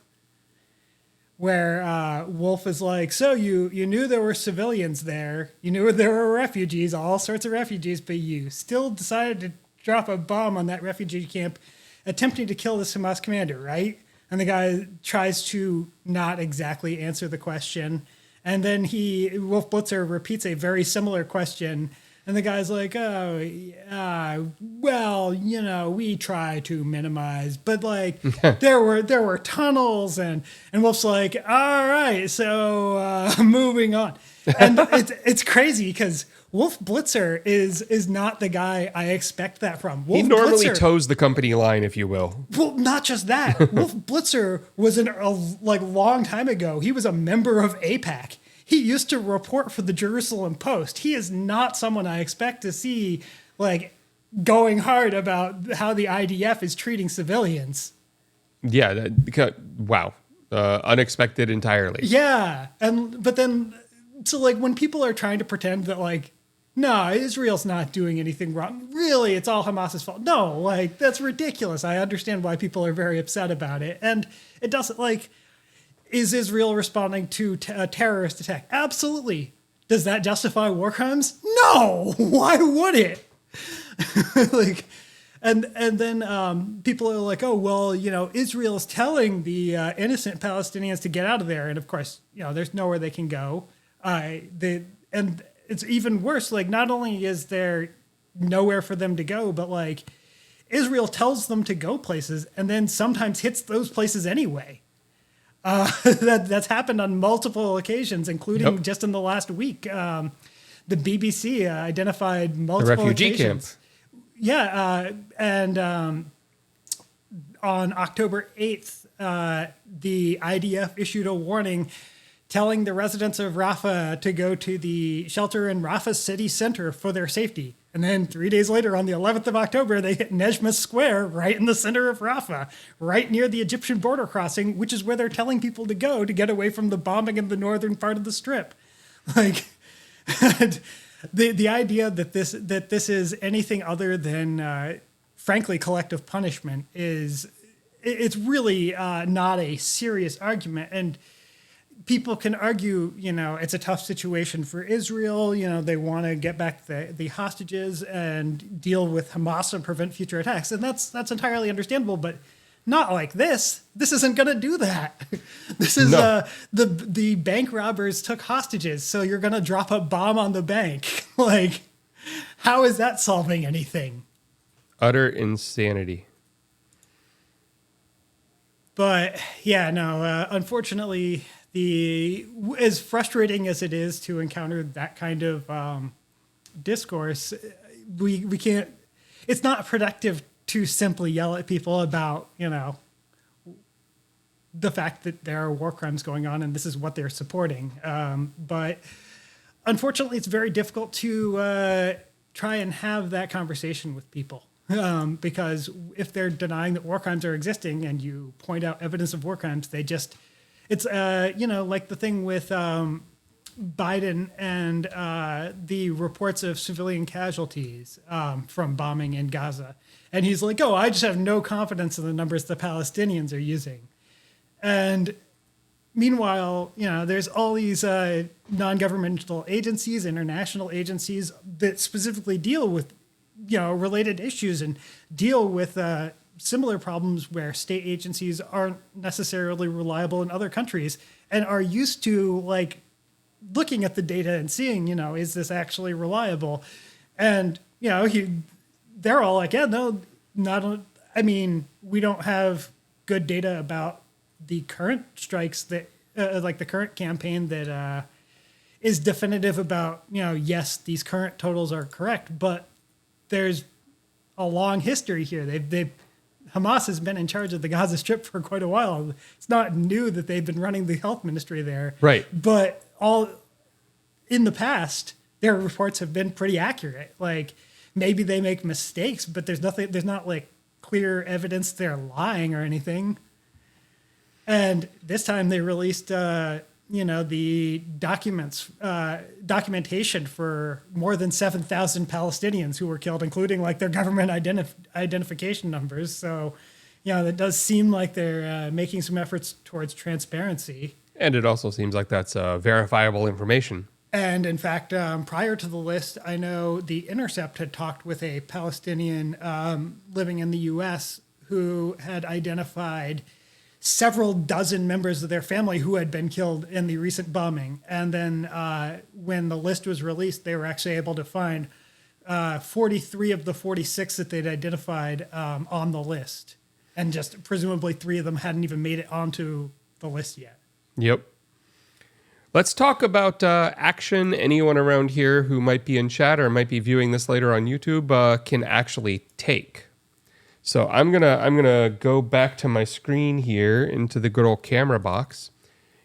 where Wolf is like, so you knew there were civilians there, you knew there were refugees, all sorts of refugees, but you still decided to drop a bomb on that refugee camp, attempting to kill this Hamas commander, right? And the guy tries to not exactly answer the question. And then Wolf Blitzer repeats a very similar question. And the guy's like, we try to minimize, but like there were tunnels, and Wolf's like, all right, so moving on. And it's crazy because Wolf Blitzer is not the guy I expect that from. Wolf he normally Blitzer, toes the company line, if you will. Well, not just that. Wolf Blitzer was a long time ago. He was a member of AIPAC. he used to report for the Jerusalem Post. He is not someone I expect to see like going hard about how the IDF is treating civilians. Yeah, wow. Unexpected entirely. Yeah. But then, so like when people are trying to pretend that like, no, Israel's not doing anything wrong. Really, it's all Hamas's fault. No, like that's ridiculous. I understand why people are very upset about it. And it doesn't like, is Israel responding to a terrorist attack? Absolutely. Does that justify war crimes? No. Why would it? Like, and then people are like, oh, well, you know, Israel's telling the innocent Palestinians to get out of there. And of course, you know, there's nowhere they can go. And it's even worse. Like, not only is there nowhere for them to go, but like Israel tells them to go places and then sometimes hits those places anyway. That's happened on multiple occasions, including just in the last week. The BBC identified multiple the refugee occasions. camps. Yeah, and on October 8th, the IDF issued a warning telling the residents of Rafah to go to the shelter in Rafah city center for their safety. And then 3 days later, on the 11th of October, they hit Nejma Square right in the center of Rafah, right near the Egyptian border crossing, which is where they're telling people to go to get away from the bombing in the northern part of the Strip. Like, the idea that this is anything other than, frankly, collective punishment it's really not a serious argument. And people can argue, you know, it's a tough situation for Israel. You know, they want to get back the hostages and deal with Hamas and prevent future attacks. And that's entirely understandable, but not like this. This isn't going to do that. This is the bank robbers took hostages, so you're going to drop a bomb on the bank. Like, how is that solving anything? Utter insanity. But yeah, no, unfortunately, as frustrating as it is to encounter that kind of discourse, we can't, it's not productive to simply yell at people about, you know, the fact that there are war crimes going on and this is what they're supporting. But unfortunately, it's very difficult to try and have that conversation with people. Because if they're denying that war crimes are existing and you point out evidence of war crimes, it's, you know, like the thing with Biden and the reports of civilian casualties from bombing in Gaza. And he's like, oh, I just have no confidence in the numbers the Palestinians are using. And meanwhile, you know, there's all these non-governmental agencies, international agencies that specifically deal with, you know, related issues and deal with similar problems where state agencies aren't necessarily reliable in other countries and are used to like looking at the data and seeing, you know, is this actually reliable? And, you know, they're all like, yeah, no, I mean, we don't have good data about the current strikes that, like the current campaign that is definitive about, you know, yes, these current totals are correct, but there's a long history here. Hamas has been in charge of the Gaza Strip for quite a while. It's not new that they've been running the health ministry there. Right. But all in the past, their reports have been pretty accurate. Like maybe they make mistakes, but there's not like clear evidence they're lying or anything. And this time they released, you know, the documentation for more than 7,000 Palestinians who were killed, including like their government identification numbers. So, you know, it does seem like they're making some efforts towards transparency. And it also seems like that's verifiable information. And in fact, prior to the list, I know The Intercept had talked with a Palestinian living in the U.S. who had identified several dozen members of their family who had been killed in the recent bombing. And then when the list was released, they were actually able to find 43 of the 46 that they'd identified on the list. And just presumably 3 of them hadn't even made it onto the list yet. Yep. Let's talk about action anyone around here who might be in chat or might be viewing this later on YouTube can actually take. So I'm gonna go back to my screen here into the good old camera box,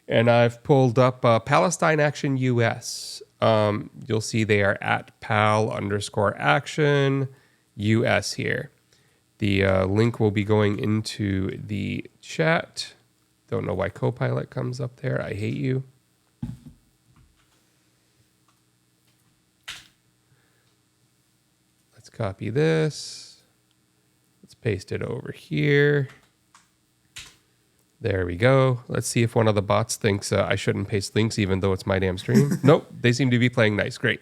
And I've pulled up Palestine Action US. You'll see they are at pal_action US here. The link will be going into the chat. Don't know why Copilot comes up there. I hate you. Let's copy this. Let's paste it over here. There we go. Let's see if one of the bots thinks I shouldn't paste links even though it's my damn stream. Nope, they seem to be playing nice. Great.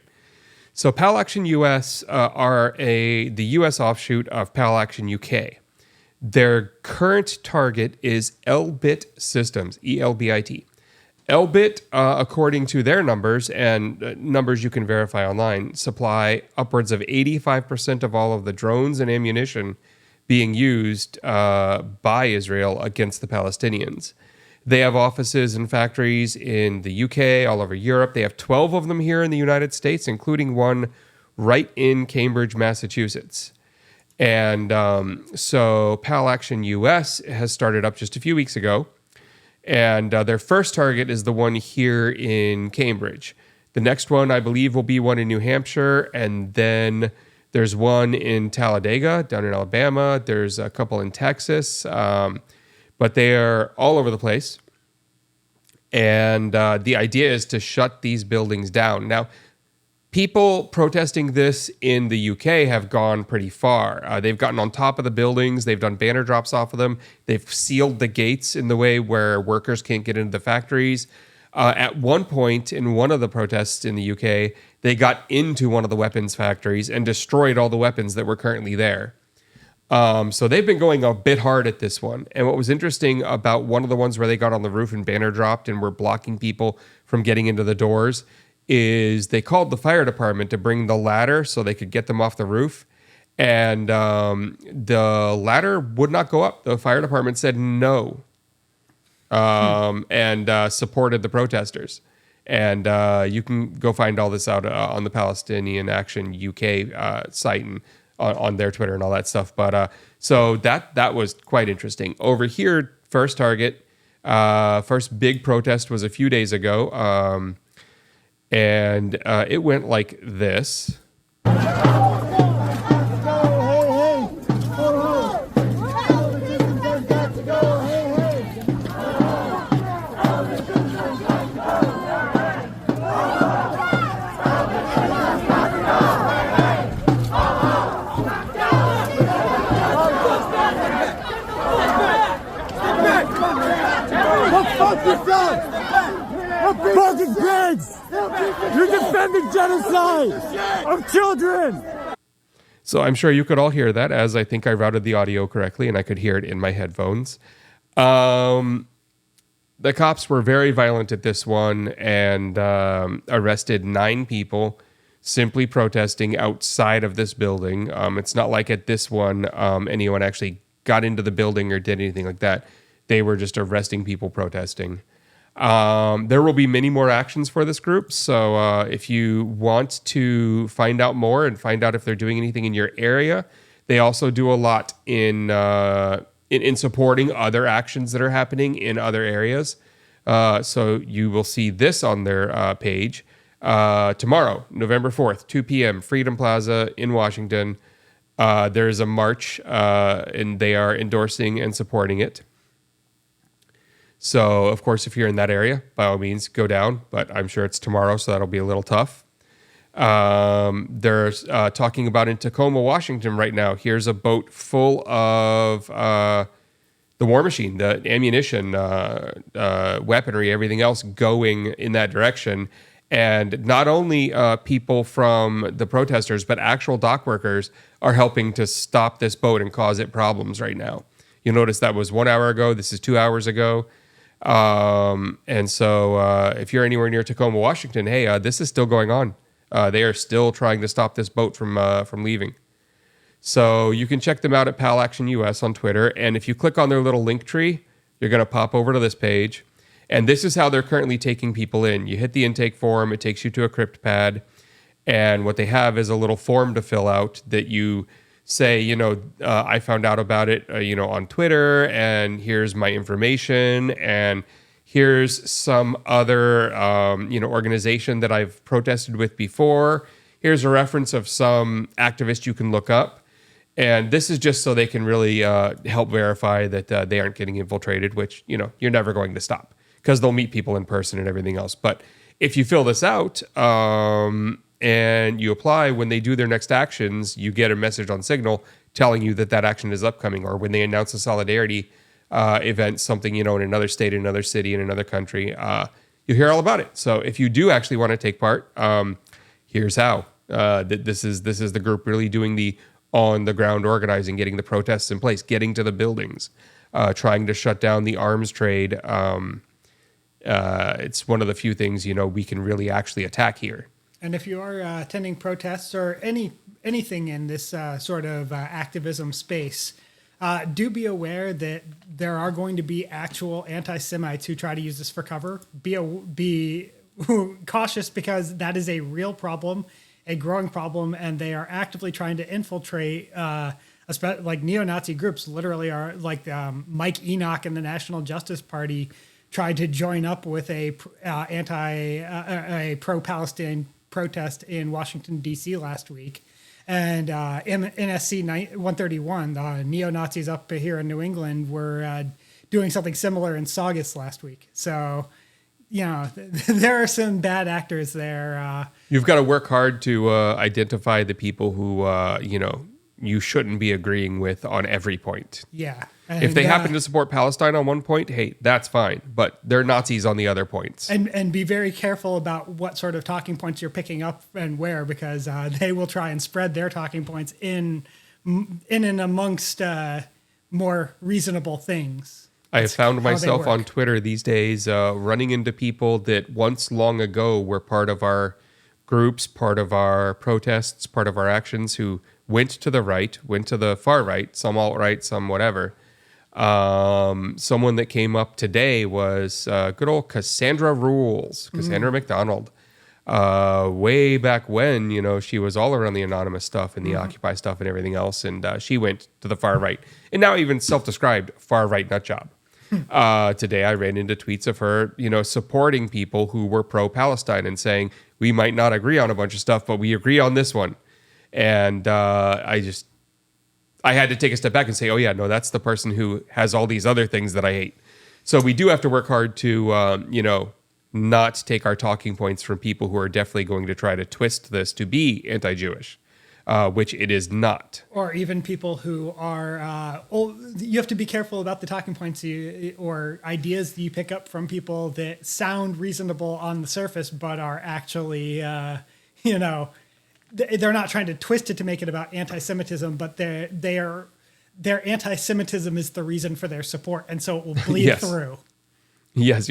So PAL Action US are the US offshoot of PAL Action UK. Their current target is Elbit Systems, ELBIT. Elbit, according to their numbers and numbers you can verify online, supply upwards of 85% of all of the drones and ammunition being used by Israel against the Palestinians. They have offices and factories in the UK, all over Europe. They have 12 of them here in the United States, including one right in Cambridge, Massachusetts. And so PAL Action US has started up just a few weeks ago. And their first target is the one here in Cambridge. The next one, I believe, will be one in New Hampshire. And then there's one in Talladega down in Alabama. There's a couple in Texas. But they are all over the place. And the idea is to shut these buildings down. Now, people protesting this in the UK have gone pretty far. They've gotten on top of the buildings. They've done banner drops off of them. They've sealed the gates in the way where workers can't get into the factories. At one point in one of the protests in the UK, they got into one of the weapons factories and destroyed all the weapons that were currently there. So they've been going a bit hard at this one. And what was interesting about one of the ones where they got on the roof and banner dropped and were blocking people from getting into the doors is they called the fire department to bring the ladder so they could get them off the roof. And the ladder would not go up. The fire department said no and supported the protesters. And you can go find all this out on the Palestinian Action UK site and on their Twitter and all that stuff. But so that was quite interesting. Over here, first target, first big protest was a few days ago. And it went like this. Fucking pigs! You're defending genocide of children! So I'm sure you could all hear that, as I think I routed the audio correctly and I could hear it in my headphones. The cops were very violent at this one and arrested 9 people simply protesting outside of this building. It's not like at this one anyone actually got into the building or did anything like that. They were just arresting people protesting. There will be many more actions for this group. So if you want to find out more and find out if they're doing anything in your area, they also do a lot in supporting other actions that are happening in other areas. So you will see this on their page tomorrow, November 4th, 2 p.m., Freedom Plaza in Washington. There's a march and they are endorsing and supporting it. So, of course, if you're in that area, by all means, go down. But I'm sure it's tomorrow, so that'll be a little tough. They're talking about in Tacoma, Washington right now. Here's a boat full of the war machine, the ammunition, weaponry, everything else going in that direction. And not only people from the protesters, but actual dock workers are helping to stop this boat and cause it problems right now. You'll notice that was 1 hour ago. This is 2 hours ago. And so if you're anywhere near Tacoma, Washington, hey, this is still going on. They are still trying to stop this boat from leaving. So you can check them out at PAL Action US on Twitter. And if you click on their little link tree, you're going to pop over to this page. And this is how they're currently taking people in. You hit the intake form. It takes you to a crypt pad. And what they have is a little form to fill out that you say, I found out about it, on Twitter, and here's my information, and Here's some other, organization that I've protested with before. Here's a reference of some activist you can look up. And this is just so they can really help verify that they aren't getting infiltrated, which, you're never going to stop because they'll meet people in person and everything else. But if you fill this out and you apply, when they do their next actions, you get a message on Signal telling you that action is upcoming. Or when they announce a solidarity event, something, in another state, in another city, in another country, you hear all about it. So if you do actually want to take part, here's how. This is the group really doing the on the ground organizing, getting the protests in place, getting to the buildings, trying to shut down the arms trade. It's one of the few things, we can really actually attack here. And if you are attending protests or anything in this sort of activism space, do be aware that there are going to be actual anti-Semites who try to use this for cover. Be cautious because that is a real problem, a growing problem, and they are actively trying to infiltrate like neo-Nazi groups. Literally are like Mike Enoch and the National Justice Party tried to join up with a pro-Palestine protest in Washington, D.C. last week. And NSC 131, the neo-Nazis up here in New England, were doing something similar in Saugus last week. So, there are some bad actors there. You've got to work hard to identify the people who, you shouldn't be agreeing with on every point. Yeah. If they happen to support Palestine on one point, hey, that's fine. But they're Nazis on the other points. And be very careful about what sort of talking points you're picking up and where, because they will try and spread their talking points in and amongst more reasonable things. I have found myself on Twitter these days running into people that once long ago were part of our groups, part of our protests, part of our actions, who went to the right, went to the far right, some alt-right, some whatever. Someone that came up today was good old Cassandra Rules, Cassandra McDonald. Way back when, she was all around the anonymous stuff and the Occupy stuff and everything else. And she went to the far right. And now even self-described far right nut job. Today I ran into tweets of her, supporting people who were pro-Palestine and saying, we might not agree on a bunch of stuff, but we agree on this one. And I had to take a step back and say, oh yeah, no, that's the person who has all these other things that I hate. So we do have to work hard to, not take our talking points from people who are definitely going to try to twist this to be anti-Jewish, which it is not. Or even people who are, you have to be careful about the talking points or ideas that you pick up from people that sound reasonable on the surface, but are actually, they're not trying to twist it to make it about anti-Semitism, but their anti-Semitism is the reason for their support, and so it will bleed through. Yes.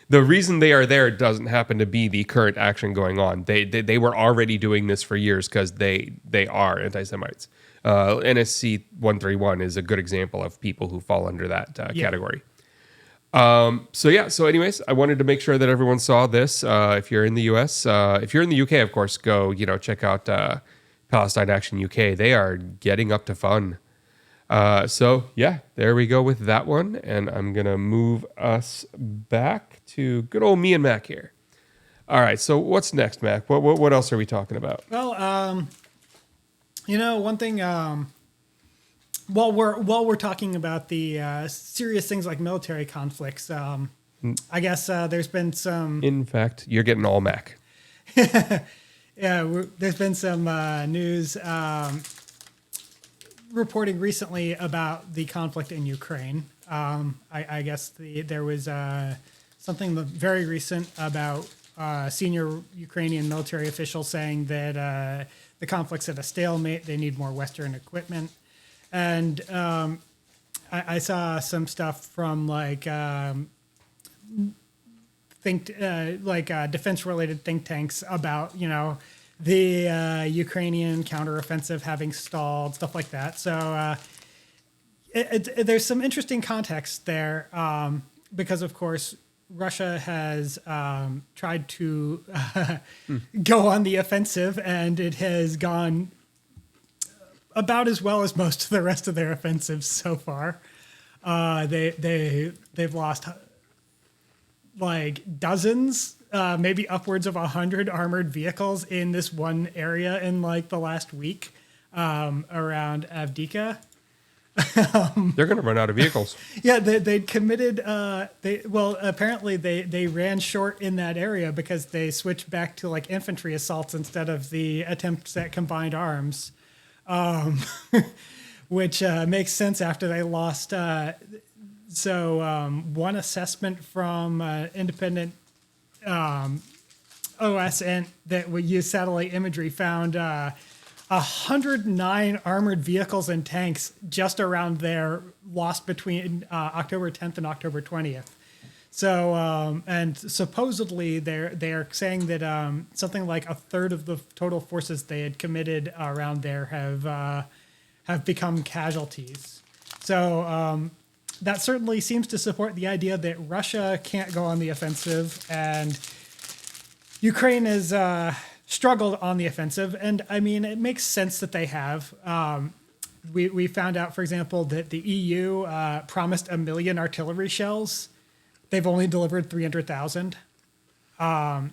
The reason they are there doesn't happen to be the current action going on. They were already doing this for years because they are anti-Semites. NSC 131 is a good example of people who fall under that category. So anyways, I wanted to make sure that everyone saw this. If you're in the US, if you're in the UK, of course, go, check out Palestine Action UK. They are getting up to fun. There we go with that one. And I'm going to move us back to good old me and Mac here. All right. So what's next, Mac? What else are we talking about? Well, one thing, while we're talking about the serious things like military conflicts, I guess there's been some. In fact, you're getting all Mac. There's been some news reporting recently about the conflict in Ukraine. I guess there was something very recent about senior Ukrainian military officials saying that the conflict's at a stalemate. They need more Western equipment. And I saw some stuff from defense-related think tanks about the Ukrainian counteroffensive having stalled, stuff like that. So there's some interesting context there because, of course, Russia has tried to go on the offensive, and it has gone about as well as most of the rest of their offensives so far. They've lost like dozens, maybe upwards of 100 armored vehicles in this one area in like the last week around Avdiivka. They're going to run out of vehicles. Yeah, they'd committed. Apparently they ran short in that area because they switched back to like infantry assaults instead of the attempts at combined arms, which makes sense after they lost. One assessment from independent OSN that would use satellite imagery found 109 armored vehicles and tanks just around there lost between October 10th and October 20th. So, and supposedly they're saying that something like a third of the total forces they had committed around there have become casualties. So that certainly seems to support the idea that Russia can't go on the offensive and Ukraine is struggled on the offensive, and I mean, it makes sense that they have. We found out, for example, that the EU promised 1 million artillery shells. They've only delivered 300,000.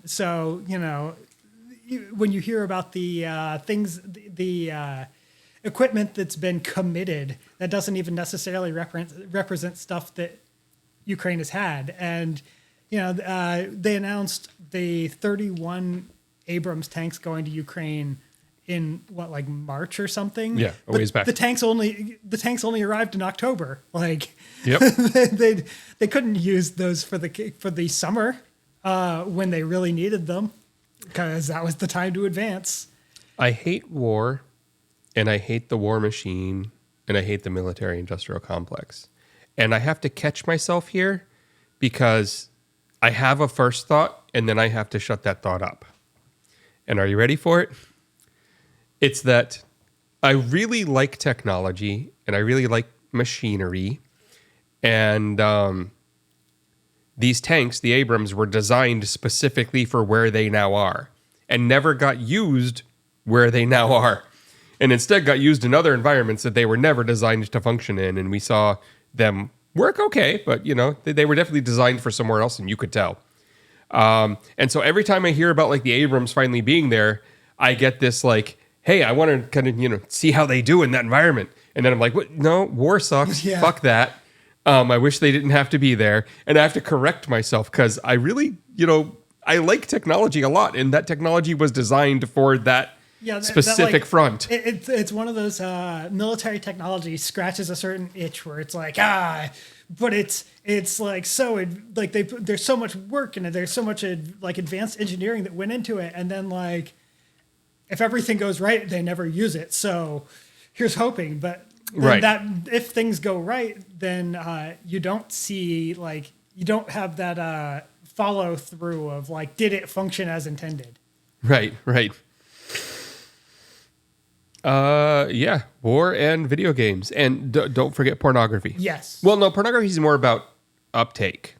So, you know, when you hear about the equipment that's been committed, that doesn't even necessarily represent stuff that Ukraine has had. And, you know, they announced the 31 Abrams tanks going to Ukraine in like March or something. Yeah, a ways back. The tanks only arrived in October. Like, yep. they couldn't use those for the summer when they really needed them because that was the time to advance. I hate war, and I hate the war machine, and I hate the military-industrial complex. And I have to catch myself here because I have a first thought, and then I have to shut that thought up. And are you ready for it? It's that I really like technology and I really like machinery. And these tanks, the Abrams, were designed specifically for where they now are and never got used where they now are. And instead got used in other environments that they were never designed to function in. And we saw them work okay, but, you know, they were definitely designed for somewhere else, and you could tell. And so every time I hear about like the Abrams finally being there, I get this like, hey, I want to kind of, you know, see how they do in that environment. And then I'm like, what? No, war sucks. Yeah. Fuck that. I wish they didn't have to be there. And I have to correct myself because I really, you know, I like technology a lot. And that technology was designed for that specific front. It's one of those military technology scratches a certain itch where it's like, but it's like so like there's so much work in it. There's so much like advanced engineering that went into it, and then like if everything goes right, they never use it. So here's hoping. But right, that if things go right, then you don't have that follow through of like, did it function as intended? Right. Yeah, war and video games. And don't forget pornography. Yes. Well, no, pornography is more about uptake.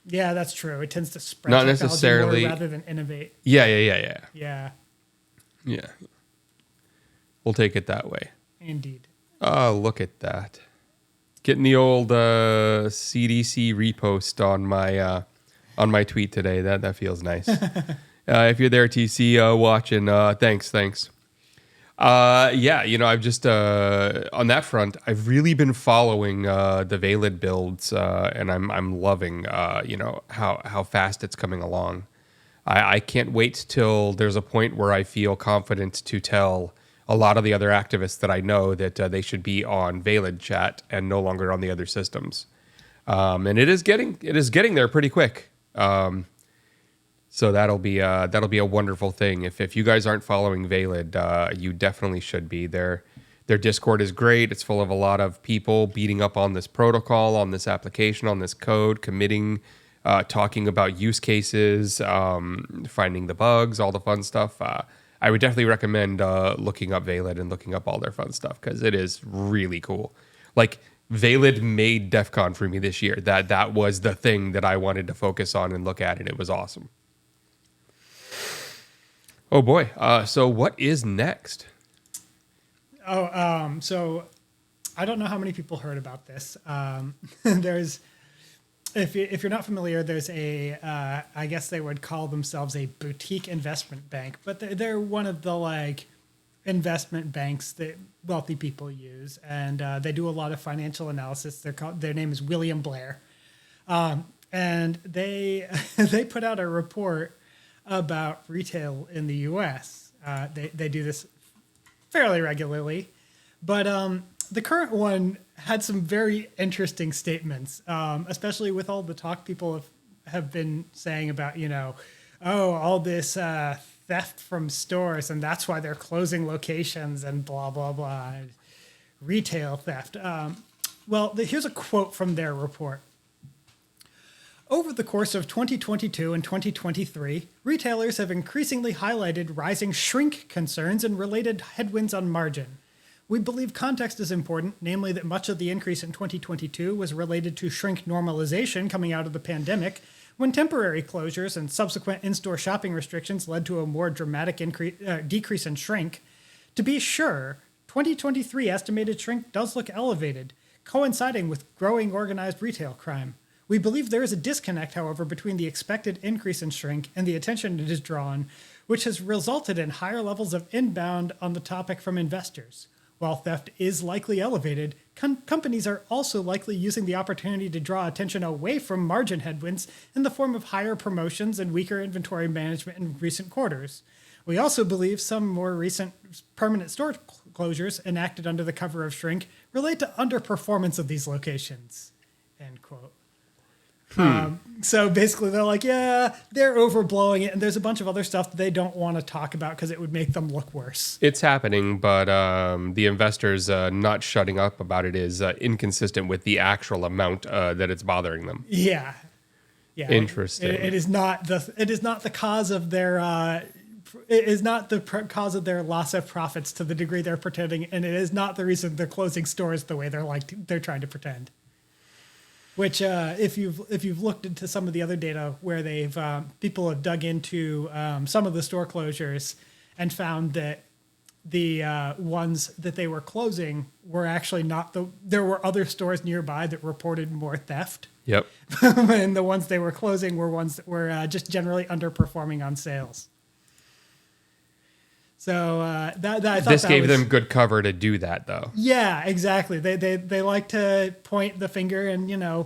Yeah, that's true. It tends to spread Not technology necessarily more rather than innovate. Yeah. Yeah, We'll take it that way. indeed. Oh, look at that. Getting the old CDC repost on my tweet today. That feels nice. If you're there, TC, watching, thanks. Yeah, you know, I've just on that front, I've really been following the Valid builds, and I'm loving you know how fast it's coming along. I can't wait till there's a point where I feel confident to tell a lot of the other activists that I know that they should be on Valid chat and no longer on the other systems. And it is getting there pretty quick. So that'll be a wonderful thing. If you guys aren't following Valid, you definitely should be. Their Discord is great. It's full of a lot of people beating up on this protocol, on this application, on this code, committing, talking about use cases, finding the bugs, all the fun stuff. I would definitely recommend looking up Valid and looking up all their fun stuff because it is really cool. Like, Valid made DEF CON for me this year. That was the thing that I wanted to focus on and look at, and it was awesome. Oh boy. So what is next? So I don't know how many people heard about this. There's if you're not familiar, there's I guess they would call themselves a boutique investment bank, but they're one of the like investment banks that wealthy people use, and they do a lot of financial analysis. Their name is William Blair, and they they put out a report about retail in the U.S. They do this fairly regularly, but the current one had some very interesting statements, especially with all the talk people have been saying about, all this theft from stores, and that's why they're closing locations and blah, blah, blah, retail theft. Here's a quote from their report. Over the course of 2022 and 2023, retailers have increasingly highlighted rising shrink concerns and related headwinds on margin. We believe context is important, namely that much of the increase in 2022 was related to shrink normalization coming out of the pandemic, when temporary closures and subsequent in-store shopping restrictions led to a more dramatic decrease in shrink. To be sure, 2023 estimated shrink does look elevated, coinciding with growing organized retail crime. We believe there is a disconnect, however, between the expected increase in shrink and the attention it has drawn, which has resulted in higher levels of inbound on the topic from investors. While theft is likely elevated, companies are also likely using the opportunity to draw attention away from margin headwinds in the form of higher promotions and weaker inventory management in recent quarters. We also believe some more recent permanent store closures enacted under the cover of shrink relate to underperformance of these locations. End quote. So basically they're like, yeah, they're overblowing it. And there's a bunch of other stuff that they don't want to talk about because it would make them look worse. It's happening, but the investors not shutting up about it is inconsistent with the actual amount that it's bothering them. Yeah. Interesting. It is not the cause of their cause of their loss of profits to the degree they're pretending, and it is not the reason they're closing stores the way they're trying to pretend. Which, if you've looked into some of the other data where people have dug into some of the store closures and found that the ones that they were closing were actually there were other stores nearby that reported more theft. Yep. And the ones they were closing were ones that were just generally underperforming on sales. So I thought this gave them good cover to do that, though. Yeah, exactly. They like to point the finger and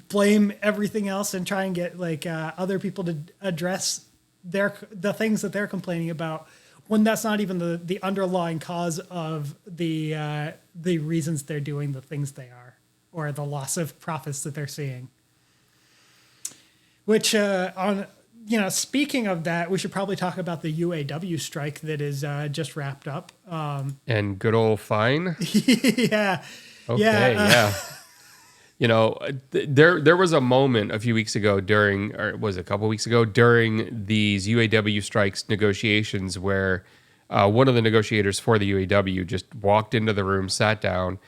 blame everything else and try and get other people to address the things that they're complaining about, when that's not even the underlying cause of the reasons they're doing the things they are, or the loss of profits that they're seeing. Which speaking of that, we should probably talk about the UAW strike that is just wrapped up. And good old fine. Yeah. Okay. Yeah. There was a moment a few weeks ago during these UAW strikes negotiations where one of the negotiators for the UAW just walked into the room, sat down,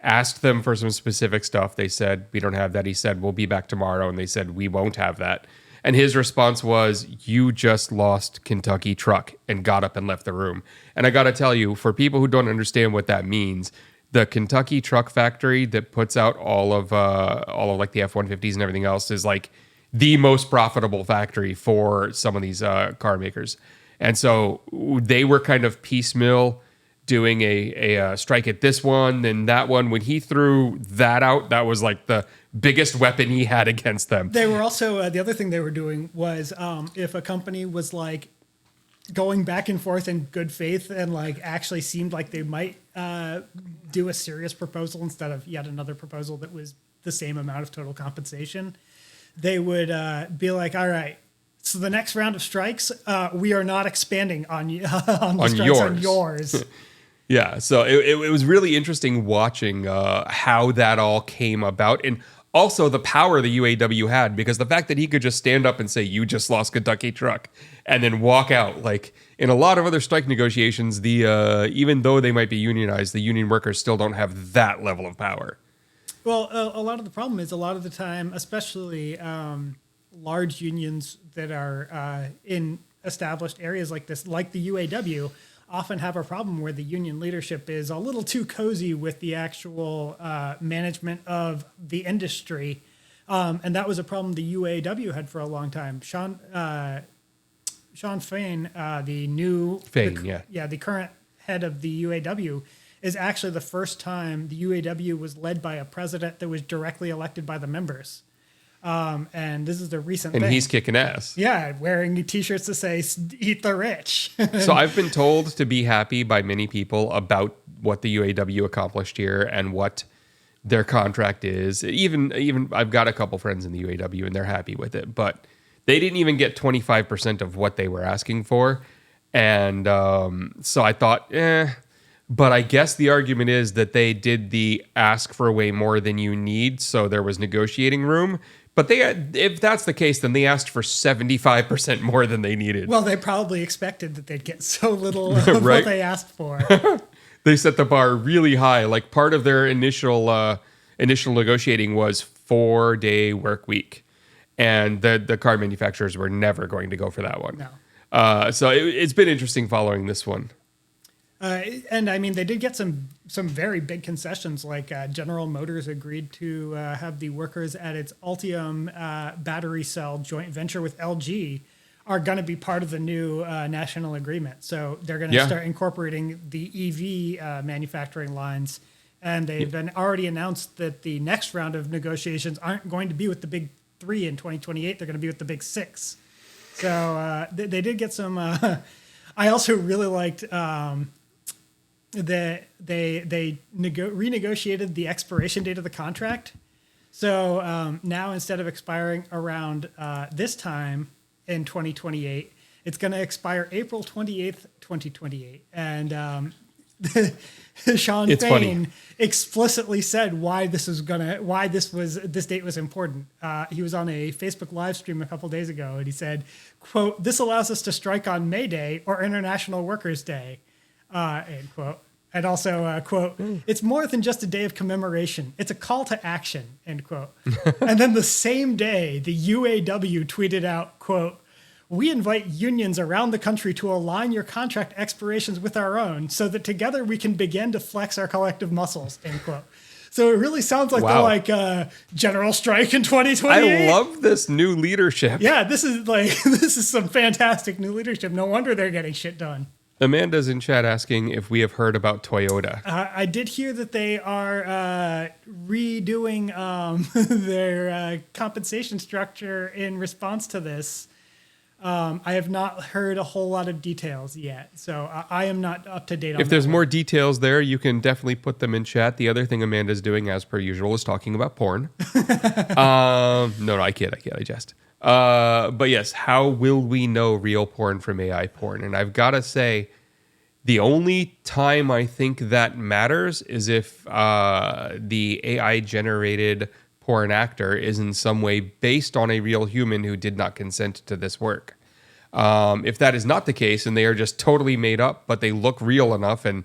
asked them for some specific stuff. They said, "We don't have that." He said, "We'll be back tomorrow." And they said, "We won't have that." And his response was, "You just lost Kentucky Truck," and got up and left the room. And I got to tell you, for people who don't understand what that means, the Kentucky Truck factory that puts out all of like the F-150s and everything else is like the most profitable factory for some of these car makers. And so they were kind of piecemeal doing a strike at this one, then that one. When he threw that out, that was like the biggest weapon he had against them. They were also, the other thing they were doing was if a company was like going back and forth in good faith and like actually seemed like they might do a serious proposal instead of yet another proposal that was the same amount of total compensation, they would be like, "All right, so the next round of strikes, we are not expanding on yours." Yeah, so it was really interesting watching how that all came about, and also the power the UAW had, because the fact that he could just stand up and say, "You just lost Kentucky Truck," and then walk out. Like in a lot of other strike negotiations, even though they might be unionized, the union workers still don't have that level of power. Well, a lot of the problem is a lot of the time, especially large unions that are in established areas like this, like the UAW, often have a problem where the union leadership is a little too cozy with the actual management of the industry And that was a problem the UAW had for a long time. Sean Fain, the current head of the UAW, is actually the first time the UAW was led by a president that was directly elected by the members. And this is the recent thing. And he's kicking ass. Yeah, wearing T-shirts that say "Eat the Rich." So I've been told to be happy by many people about what the UAW accomplished here and what their contract is. Even I've got a couple friends in the UAW and they're happy with it, but they didn't even get 25% of what they were asking for. And so I thought, but I guess the argument is that they did the ask for way more than you need, so there was negotiating room. But if that's the case, then they asked for 75% more than they needed. Well, they probably expected that they'd get so little of Right? what they asked for. They set the bar really high. Like part of their initial negotiating was 4-day work week, and the car manufacturers were never going to go for that one. No. So it's been interesting following this one. And I mean, they did get some very big concessions, like General Motors agreed to have the workers at its Ultium battery cell joint venture with LG are going to be part of the new national agreement. So they're going to start incorporating the EV manufacturing lines. And they've been already announced that the next round of negotiations aren't going to be with the big 3 in 2028. They're going to be with the big 6. So they did get some. I also really liked that they renegotiated the expiration date of the contract. So now instead of expiring around this time in 2028, it's going to expire April 28th, 2028. And Sean Fain explicitly said why this date was important. He was on a Facebook live stream a couple days ago, and he said, quote, "This allows us to strike on May Day or International Workers' Day," end quote. And also, quote, "It's more than just a day of commemoration. It's a call to action," end quote. And then the same day, the UAW tweeted out, quote, "We invite unions around the country to align your contract expirations with our own so that together we can begin to flex our collective muscles," end quote. So it really sounds like they're like general strike in 2028. I love this new leadership. Yeah, this is some fantastic new leadership. No wonder they're getting shit done. Amanda's in chat asking if we have heard about Toyota. I did hear that they are redoing their compensation structure in response to this. I have not heard a whole lot of details yet, so I am not up to date on that. If there's more details there, you can definitely put them in chat. The other thing Amanda's doing, as per usual, is talking about porn. No, I kid, I jest. But yes, how will we know real porn from AI porn? And I've got to say, the only time I think that matters is if the AI-generated porn actor is in some way based on a real human who did not consent to this work. If that is not the case and they are just totally made up, but they look real enough and,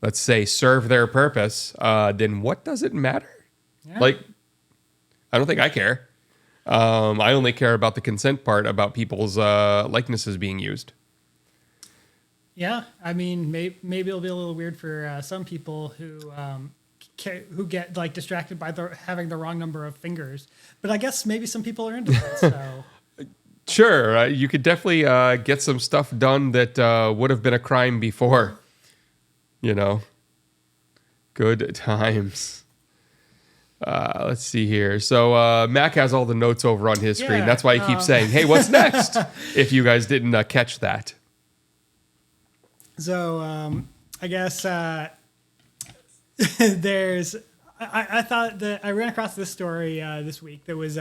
let's say, serve their purpose, then what does it matter? Yeah. Like, I don't think I care. I only care about the consent part, about people's likenesses being used. Yeah, I mean, maybe it'll be a little weird for some people who get like distracted by having the wrong number of fingers. But I guess maybe some people are into that. So sure, you could definitely get some stuff done that would have been a crime before. You know, good times. Let's see here. So Mac has all the notes over on his screen. That's why he keeps saying, "Hey, what's next?" If you guys didn't catch that. So I guess there's. I thought that I ran across this story this week that was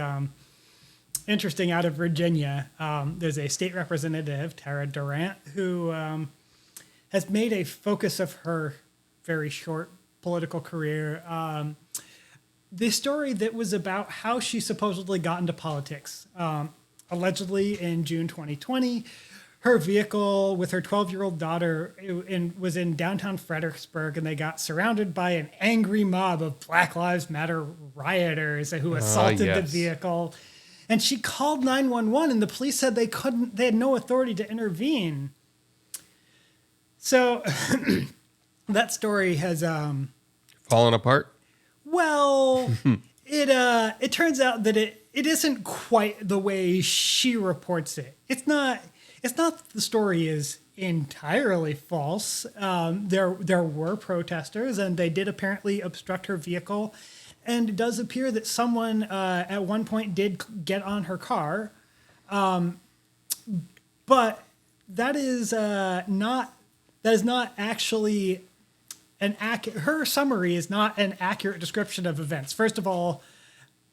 interesting out of Virginia. There's a state representative, Tara Durant, who has made a focus of her very short political career. The story that was about how she supposedly got into politics. Allegedly in June 2020, her vehicle with her 12-year-old daughter was in downtown Fredericksburg, and they got surrounded by an angry mob of Black Lives Matter rioters who assaulted the vehicle. And she called 911, and the police said they had no authority to intervene. So that story has fallen apart. Well, it turns out that it isn't quite the way she reports it. It's not that the story is entirely false. There were protesters, and they did apparently obstruct her vehicle. And it does appear that someone at one point did get on her car, but that is not actually her summary is not an accurate description of events. First of all,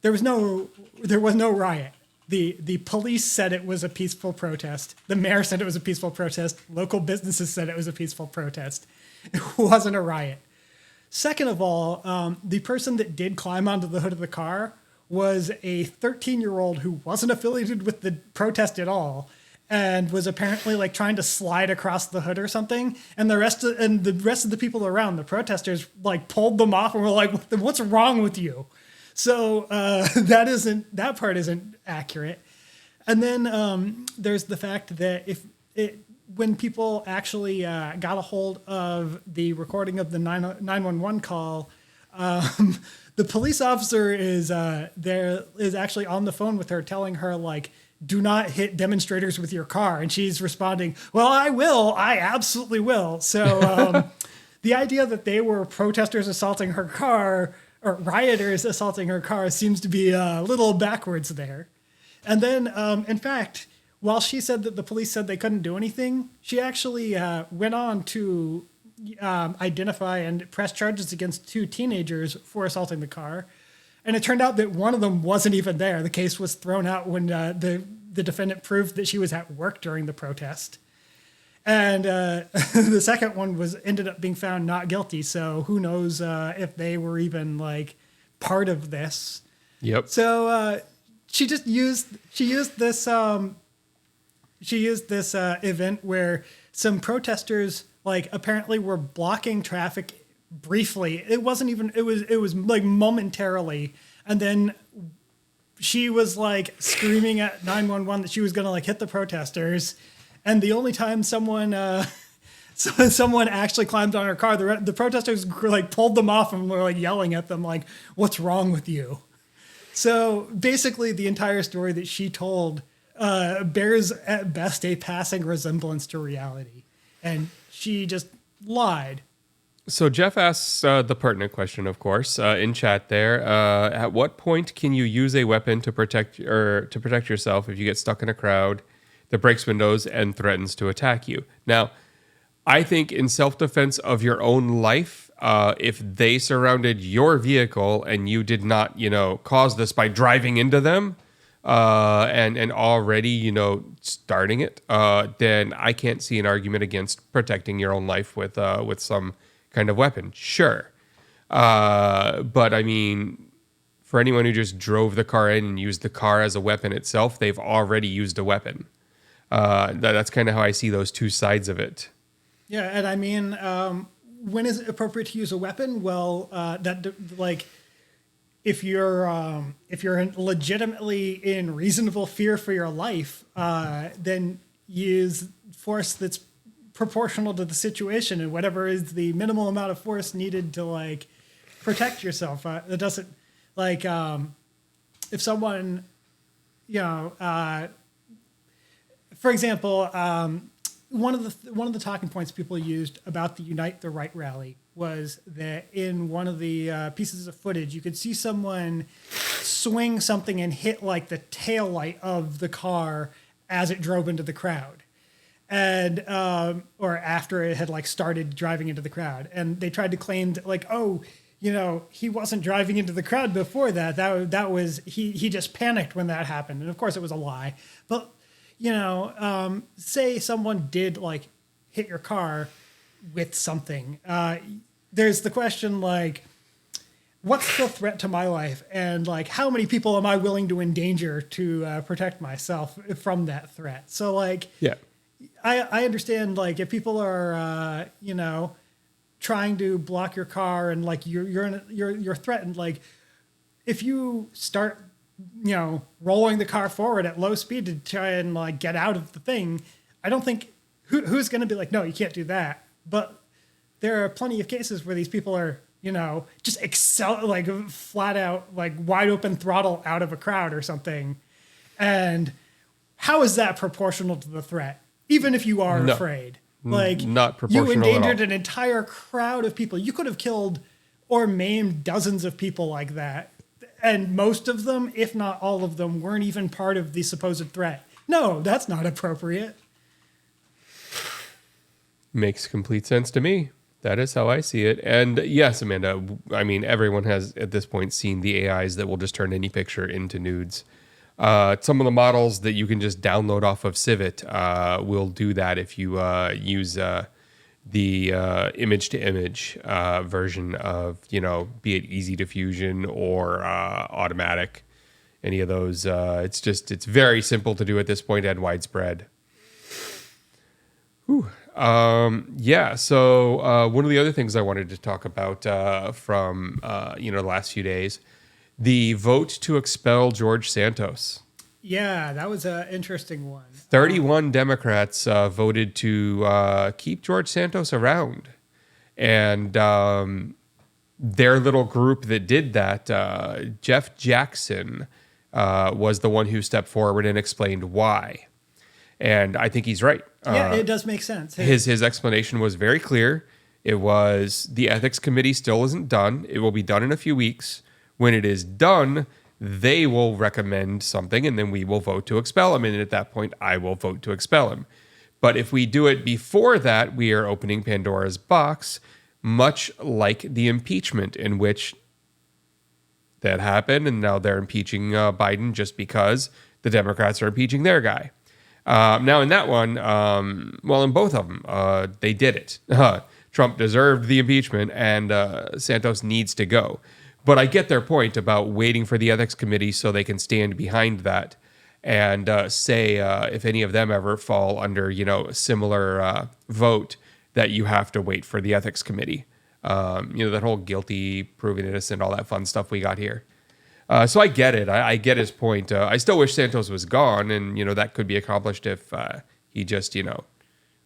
there was no riot. The police said it was a peaceful protest. The mayor said it was a peaceful protest. Local businesses said it was a peaceful protest. It wasn't a riot. Second of all, the person that did climb onto the hood of the car was a 13-year-old who wasn't affiliated with the protest at all, and was apparently like trying to slide across the hood or something. And the rest of the people around, the protesters, like pulled them off and were like, "What's wrong with you?" So that part isn't accurate. And then there's the fact that when people actually got a hold of the recording of the 911 call, the police officer is actually on the phone with her, telling her like, "Do not hit demonstrators with your car," and she's responding, "Well, I will. I absolutely will." So the idea that they were protesters assaulting her car, or rioters assaulting her car, seems to be a little backwards there. And then, in fact, while she said that the police said they couldn't do anything, she actually went on to identify and press charges against 2 teenagers for assaulting the car. And it turned out that one of them wasn't even there. The case was thrown out when the defendant proved that she was at work during the protest. And the second one ended up being found not guilty. So who knows if they were even like part of this. Yep. So she used this event where some protesters like apparently were blocking traffic briefly. It wasn't even, it was like momentarily. And then she was like screaming at 911 that she was going to like hit the protesters. And the only time someone actually climbed on her car, the protesters like pulled them off and were like yelling at them like, "What's wrong with you?" So basically the entire story that she told bears at best a passing resemblance to reality. And she just lied. So Jeff asks the pertinent question, of course, in chat there. At what point can you use a weapon to protect yourself if you get stuck in a crowd that breaks windows and threatens to attack you? Now, I think in self-defense of your own life, if they surrounded your vehicle and you did not, cause this by driving into them and already, starting it, then I can't see an argument against protecting your own life with some kind of weapon. Sure. But I mean, for anyone who just drove the car in and used the car as a weapon itself, they've already used a weapon. That's kind of how I see those two sides of it. Yeah, and I mean, when is it appropriate to use a weapon? Well, if you're legitimately in reasonable fear for your life, then use force that's proportional to the situation, and whatever is the minimal amount of force needed to like protect yourself. It doesn't like if someone, for example, one of the talking points people used about the Unite the Right rally was that in one of the pieces of footage, you could see someone swing something and hit like the tail light of the car as it drove into the crowd. And or after it had like started driving into the crowd, and they tried to claim that, like, he wasn't driving into the crowd before that. That was he just panicked when that happened, and of course it was a lie. But say someone did like hit your car with something. There's the question like, what's the threat to my life, and like how many people am I willing to endanger to protect myself from that threat? So like, yeah. I understand, like, if people are, trying to block your car and like you're threatened, like if you start, rolling the car forward at low speed to try and like get out of the thing, I don't think who's going to be like, no, you can't do that. But there are plenty of cases where these people are just like flat out, like wide open throttle out of a crowd or something. And how is that proportional to the threat? Even if you are afraid, like not proportional you endangered at all. an entire crowd of people. You could have killed or maimed dozens of people like that. And most of them, if not all of them, weren't even part of the supposed threat. No, that's not appropriate. Makes complete sense to me. That is how I see it. And yes, Amanda, I mean, everyone has at this point seen the AIs that will just turn any picture into nudes. Some of the models that you can just download off of Civet will do that if you use the image-to-image version of, be it Easy Diffusion or Automatic, any of those. It's very simple to do at this point and widespread. Whew. So one of the other things I wanted to talk about from the last few days, the vote to expel George Santos. Yeah, that was an interesting one. 31 Democrats voted to keep George Santos around. And their little group that did that, Jeff Jackson, was the one who stepped forward and explained why. And I think he's right. Yeah, it does make sense. His explanation was very clear. It was the ethics committee still isn't done. It will be done in a few weeks. When it is done, they will recommend something, and then we will vote to expel him. And at that point, I will vote to expel him. But if we do it before that, we are opening Pandora's box, much like the impeachment, in which that happened, and now they're impeaching Biden just because the Democrats are impeaching their guy. Now, in that one, in both of them, they did it. Trump deserved the impeachment, and Santos needs to go. But I get their point about waiting for the ethics committee so they can stand behind that and say if any of them ever fall under, a similar vote, that you have to wait for the ethics committee. That whole guilty, proven innocent, all that fun stuff we got here. So I get it. I get his point. I still wish Santos was gone, and that could be accomplished if he just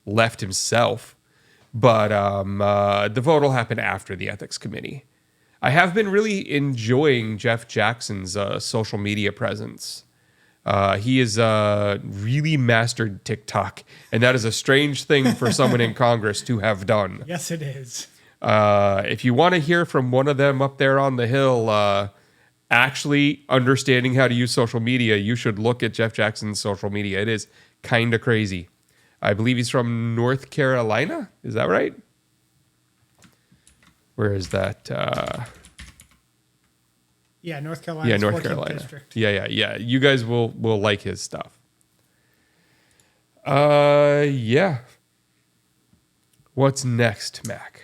left himself. But the vote will happen after the ethics committee. I have been really enjoying Jeff Jackson's social media presence. He has really mastered TikTok, and that is a strange thing for someone in Congress to have done. Yes, it is. If you want to hear from one of them up there on the hill, actually understanding how to use social media, you should look at Jeff Jackson's social media. It is kind of crazy. I believe he's from North Carolina. Is that right? Where is that? Yeah, North Carolina. Yeah, North Carolina. District. Yeah. You guys will like his stuff. Yeah. What's next, Mac?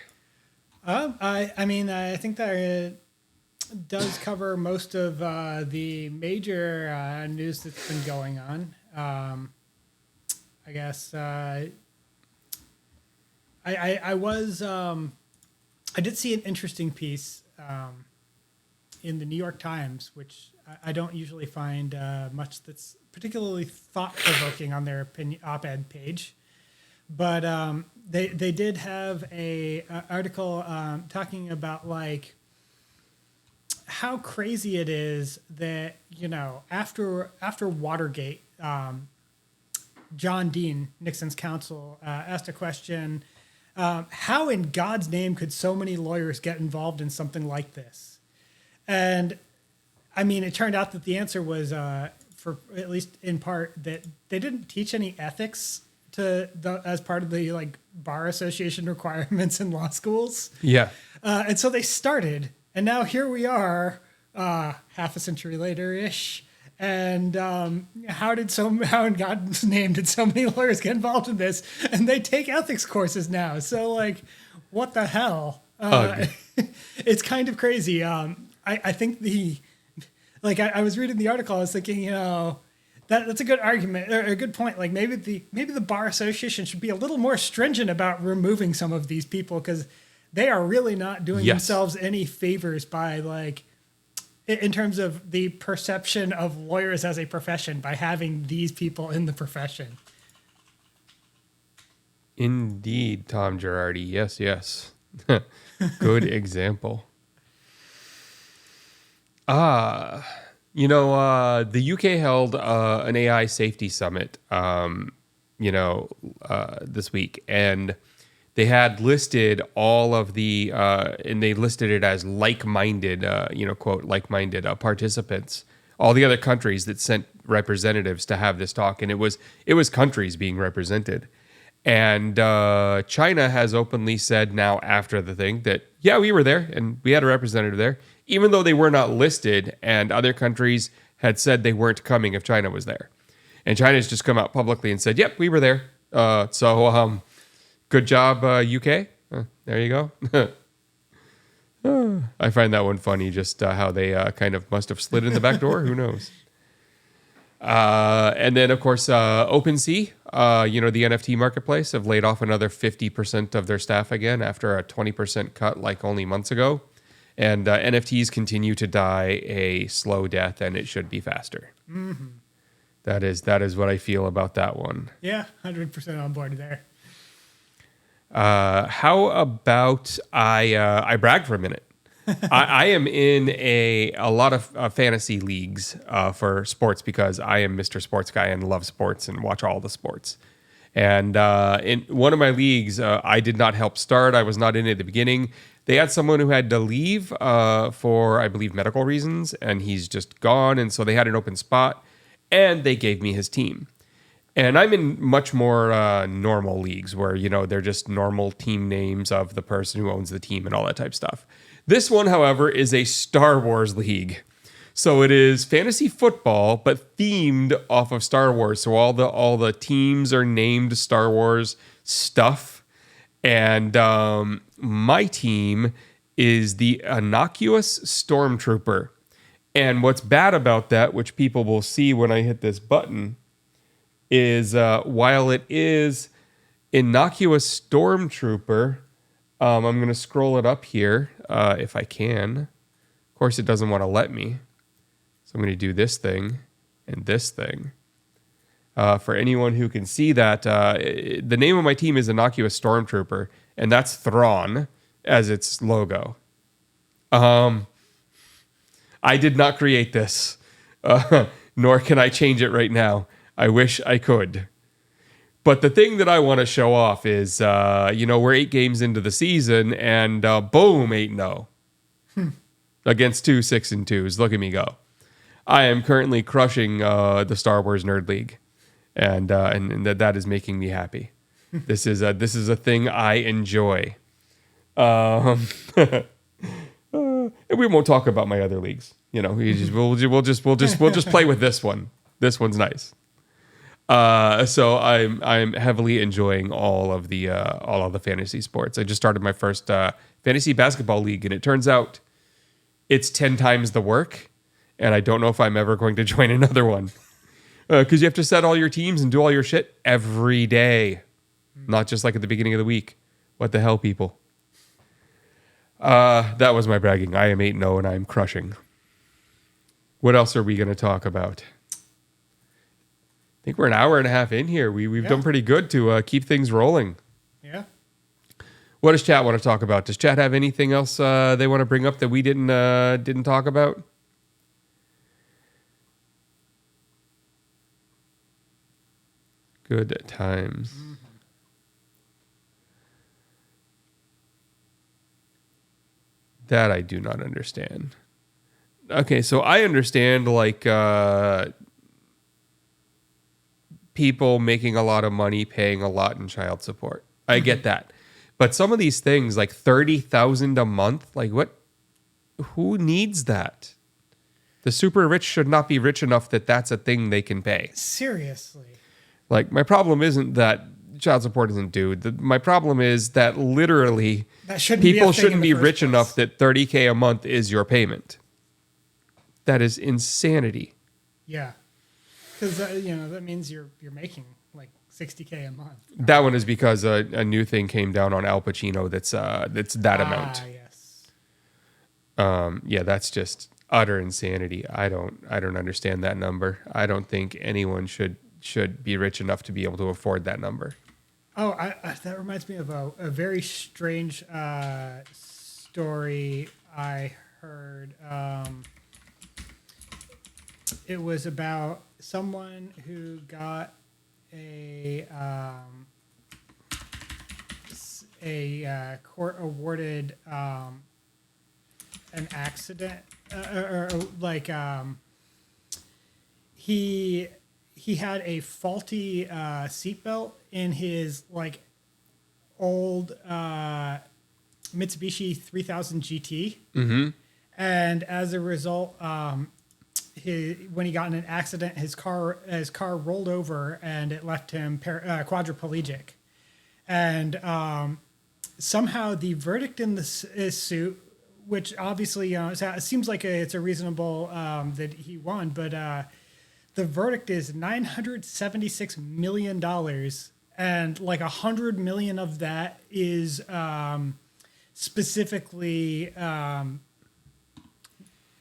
I think that it does cover most of the major news that's been going on. I guess I did see an interesting piece in the New York Times, which I don't usually find much that's particularly thought-provoking on their op-ed page. But they did have a article talking about like how crazy it is that after Watergate, John Dean, Nixon's counsel, asked a question: how in God's name could so many lawyers get involved in something like this? And I mean, it turned out that the answer was, for at least in part, that they didn't teach any ethics as part of the like bar association requirements in law schools. Yeah. And so they started, and now here we are, half a century later ish. And how in God's name did so many lawyers get involved in this? And they take ethics courses now. So like, what the hell? It's kind of crazy. I think I was reading the article, I was thinking, that's a good argument or a good point. Like maybe the bar association should be a little more stringent about removing some of these people, because they are really not doing themselves any favors by like, in terms of the perception of lawyers as a profession, by having these people in the profession. Indeed, Tom Girardi. Yes. Good example. The UK held an AI safety summit, this week, and they had listed all of the, and they listed it as like-minded, quote, like-minded participants, all the other countries that sent representatives to have this talk, and it was countries being represented. And China has openly said now after the thing that, yeah, we were there and we had a representative there, even though they were not listed, and other countries had said they weren't coming if China was there. And China's just come out publicly and said, yep, we were there. Good job, UK. There you go. I find that one funny, just how they kind of must have slid in the back door. Who knows? And then, of course, OpenSea, the NFT marketplace, have laid off another 50% of their staff again after a 20% cut like only months ago. And NFTs continue to die a slow death, and it should be faster. Mm-hmm. That is what I feel about that one. Yeah, 100% on board there. How about I brag for a minute? I am in a lot of fantasy leagues for sports because I am Mr. Sports Guy and love sports and watch all the sports. And in one of my leagues, I did not help start. I was not in it at the beginning. They had someone who had to leave for, I believe, medical reasons, and he's just gone. And so they had an open spot, and they gave me his team. And I'm in much more normal leagues where, they're just normal team names of the person who owns the team and all that type of stuff. This one, however, is a Star Wars league. So it is fantasy football, but themed off of Star Wars. So all the teams are named Star Wars stuff. And my team is the innocuous Stormtrooper. And what's bad about that, which people will see when I hit this button, is while it is innocuous Stormtrooper, I'm going to scroll it up here if I can. Of course, it doesn't want to let me. So I'm going to do this thing and this thing. For anyone who can see that, the name of my team is Innocuous Stormtrooper, and that's Thrawn as its logo. I did not create this, nor can I change it right now. I wish I could. But the thing that I want to show off is, we're 8 games into the season, and boom, 8-0. Against 2 6-2s. Look at me go. I am currently crushing the Star Wars Nerd League. And that is making me happy. This is a thing I enjoy. And we won't talk about my other leagues. We'll just play with this one. This one's nice. So I'm heavily enjoying all of the fantasy sports. I just started my first fantasy basketball league, and it turns out it's 10 times the work. And I don't know if I'm ever going to join another one. Because you have to set all your teams and do all your shit every day. Not just like at the beginning of the week. What the hell, people? That was my bragging. I am 8-0 and I'm crushing. What else are we going to talk about? I think we're an hour and a half in here. We've done pretty good to keep things rolling. Yeah. What does chat want to talk about? Does chat have anything else they want to bring up that we didn't talk about? Good times. Mm-hmm. That I do not understand. Okay, so I understand people making a lot of money, paying a lot in child support. I get that. But some of these things, like $30,000 a month, like what? Who needs that? The super rich should not be rich enough that that's a thing they can pay. Seriously. Like, my problem isn't that child support isn't due. My problem is that literally people shouldn't be rich enough that $30K a month is your payment. That is insanity. Yeah. Because, that means you're making like $60K a month. That one is because a new thing came down on Al Pacino that's that amount. Yes. Yeah, that's just utter insanity. I don't understand that number. I don't think anyone should be rich enough to be able to afford that number. That reminds me of a very strange story I heard. It was about someone who got a court awarded an accident he had a faulty seatbelt in his like old Mitsubishi 3000 GT, and as a result, when he got in an accident, his car rolled over and it left him quadriplegic, and somehow the verdict in this suit, which obviously it seems like it's a reasonable that he won, but the verdict is $976 million, and like $100 million of that is specifically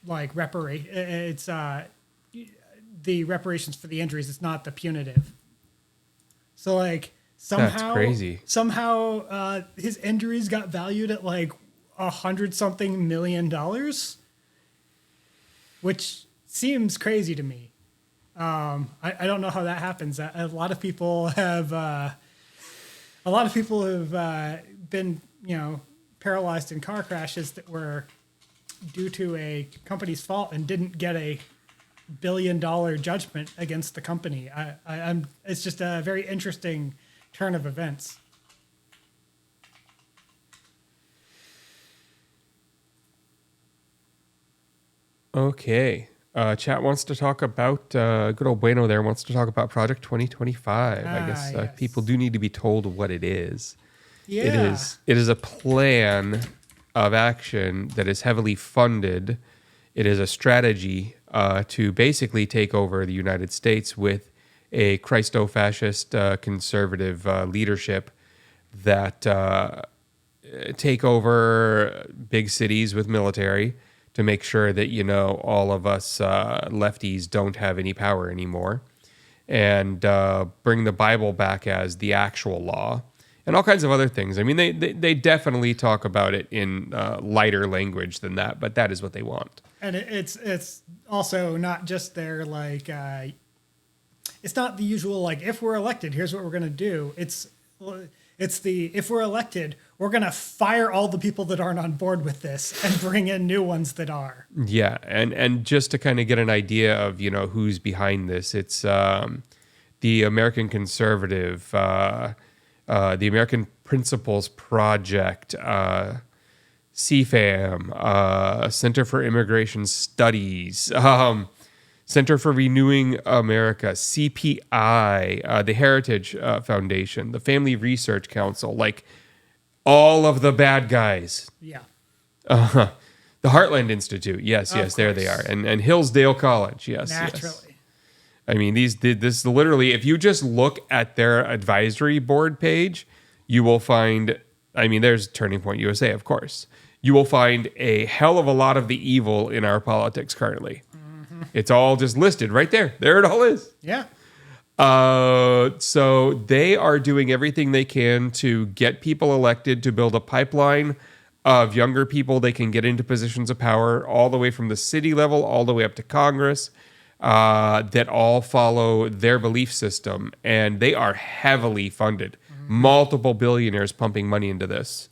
like it's the reparations for the injuries. It's not the punitive. So like That's crazy. Somehow his injuries got valued at like $100-something million, which seems crazy to me. I don't know how that happens. A lot of people have been, paralyzed in car crashes that were due to a company's fault and didn't get a $1 billion judgment against the company. It's just a very interesting turn of events. Okay. Chat wants to talk about, good old Bueno there wants to talk about Project 2025. I guess yes. people do need to be told what it is. Yeah. It is a plan of action that is heavily funded. It is a strategy to basically take over the United States with a Christo-fascist conservative leadership that take over big cities with military to make sure that, all of us lefties don't have any power anymore, and bring the Bible back as the actual law, and all kinds of other things. I mean, they definitely talk about it in lighter language than that, but that is what they want. And it's also not just their like, it's not the usual like, if we're elected, here's what we're gonna do. It's the, if we're elected, we're gonna fire all the people that aren't on board with this and bring in new ones that are. Yeah, and just to kind of get an idea of who's behind this, it's the American Conservative, the American Principles Project, CFAM, Center for Immigration Studies, Center for Renewing America, CPI, the Heritage Foundation, the Family Research Council, like all of the bad guys. Yeah. The Heartland Institute, yes, there they are, and Hillsdale College, yes, Naturally. yes. I mean, this literally, if you just look at their advisory board page, you will find, I mean, there's Turning Point USA, of course. You will find a hell of a lot of the evil in our politics currently. Mm-hmm. It's all just listed right there. There it all is. Yeah. So they are doing everything they can to get people elected, to build a pipeline of younger people they can get into positions of power, all the way from the city level, all the way up to Congress, that all follow their belief system. And they are heavily funded. Mm-hmm. Multiple billionaires pumping money into this.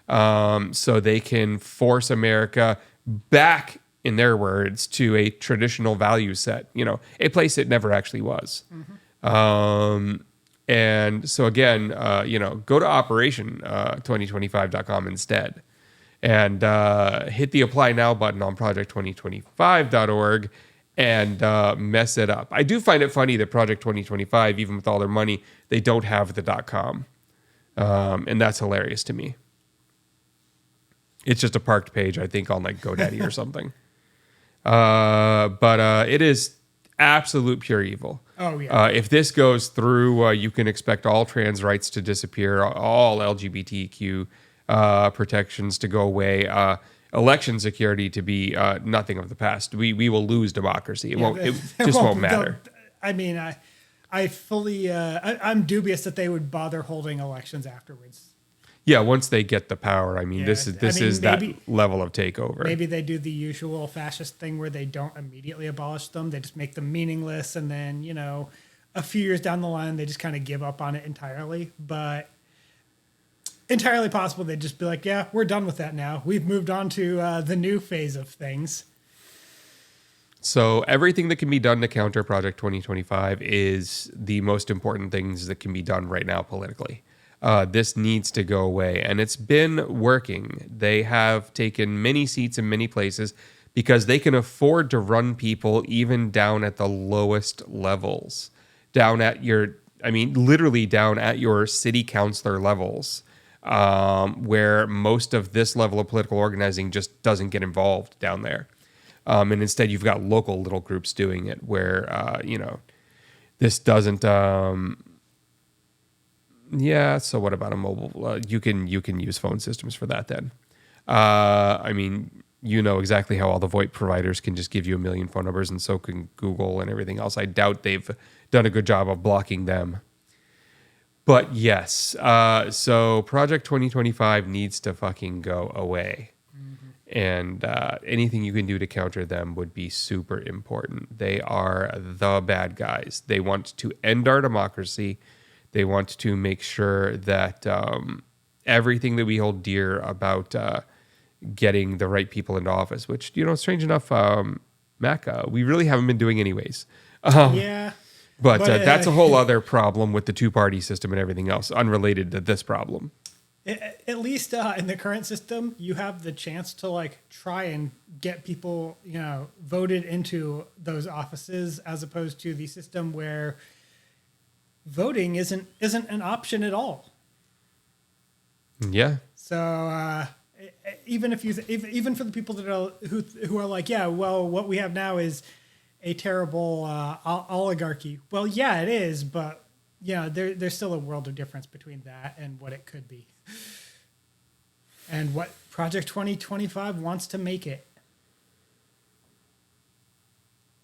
So they can force America back, in their words, to a traditional value set, a place it never actually was. Mm-hmm. And so again, go to operation2025.com instead and hit the apply now button on project2025.org and mess it up. I do find it funny that Project 2025, even with all their money, they don't have the .com. And that's hilarious to me. It's just a parked page, I think, on like GoDaddy or something. But it is absolute pure evil. Oh, yeah. If this goes through, you can expect all trans rights to disappear, all LGBTQ protections to go away, election security to be nothing of the past. We will lose democracy. It just won't matter. I mean, I'm dubious that they would bother holding elections afterwards. Yeah, once they get the power, I mean, Yeah, this is maybe, that level of takeover. Maybe they do the usual fascist thing where they don't immediately abolish them; they just make them meaningless, and then a few years down the line, they just kind of give up on it entirely. But entirely possible they'd just be like, "Yeah, we're done with that now. We've moved on to the new phase of things." So everything that can be done to counter Project 2025 is the most important things that can be done right now politically. This needs to go away, and it's been working. They have taken many seats in many places because they can afford to run people even down at the lowest levels, literally down at your city councilor levels, where most of this level of political organizing just doesn't get involved down there. And instead, you've got local little groups doing it where, this doesn't... Yeah. So what about a mobile? You can use phone systems for that then. Exactly how all the VoIP providers can just give you a million phone numbers, and so can Google and everything else. I doubt they've done a good job of blocking them. But yes, so Project 2025 needs to fucking go away. Mm-hmm. And anything you can do to counter them would be super important. They are the bad guys. They want to end our democracy. They want to make sure that everything that we hold dear about getting the right people into office, which, strange enough, Mac, we really haven't been doing anyways. Yeah. But that's a whole other problem with the two-party system and everything else, unrelated to this problem. At least in the current system, you have the chance to try and get people, voted into those offices, as opposed to the system where voting isn't an option at all. Yeah. So even for the people that are who are like, yeah, well, what we have now is a terrible oligarchy. Well, yeah, it is, but there's still a world of difference between that and what it could be, and what Project 2025 wants to make it.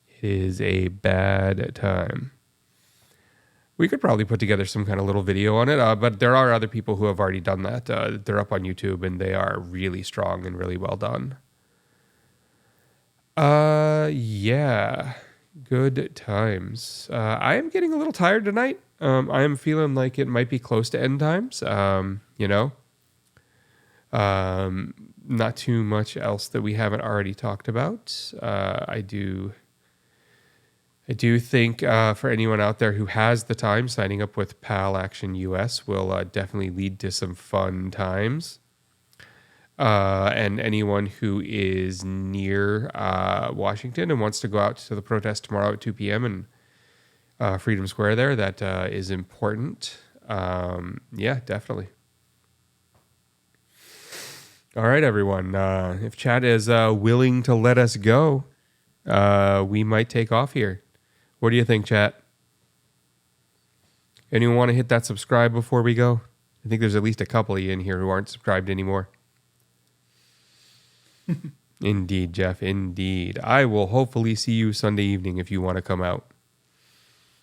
It is a bad time. We could probably put together some kind of little video on it, but there are other people who have already done that. They're up on YouTube, and they are really strong and really well done. Yeah, good times. I am getting a little tired tonight. I am feeling like it might be close to end times. Not too much else that we haven't already talked about. I do think for anyone out there who has the time, signing up with PAL Action US will definitely lead to some fun times. And anyone who is near Washington and wants to go out to the protest tomorrow at 2 p.m. in Freedom Square there, that is important. Yeah, definitely. All right, everyone. If chat is willing to let us go, we might take off here. What do you think, chat? Anyone want to hit that subscribe before we go? I think there's at least a couple of you in here who aren't subscribed anymore. Indeed, Jeff, indeed. I will hopefully see you Sunday evening if you want to come out.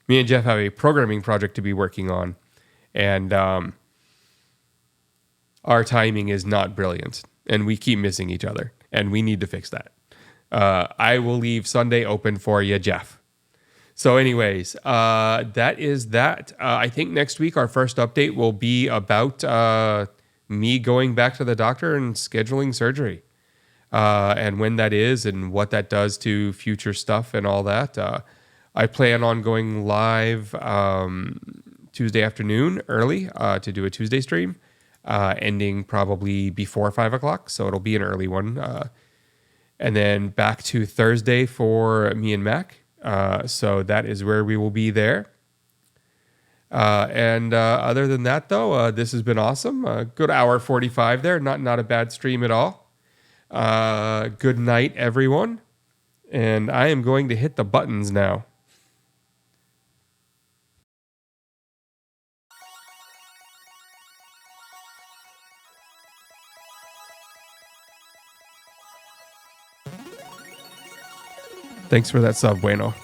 Me and Jeff have a programming project to be working on, and our timing is not brilliant, and we keep missing each other, and we need to fix that. I will leave Sunday open for you, Jeff. So anyways, that is that. I think next week our first update will be about me going back to the doctor and scheduling surgery, and when that is and what that does to future stuff and all that. I plan on going live Tuesday afternoon early to do a Tuesday stream, ending probably before 5 o'clock. So it'll be an early one. And then back to Thursday for me and Mac. So that is where we will be there. And other than that, though, this has been awesome. Good hour 45 there. Not a bad stream at all. Good night, everyone. And I am going to hit the buttons now. Thanks for that sub, Bueno.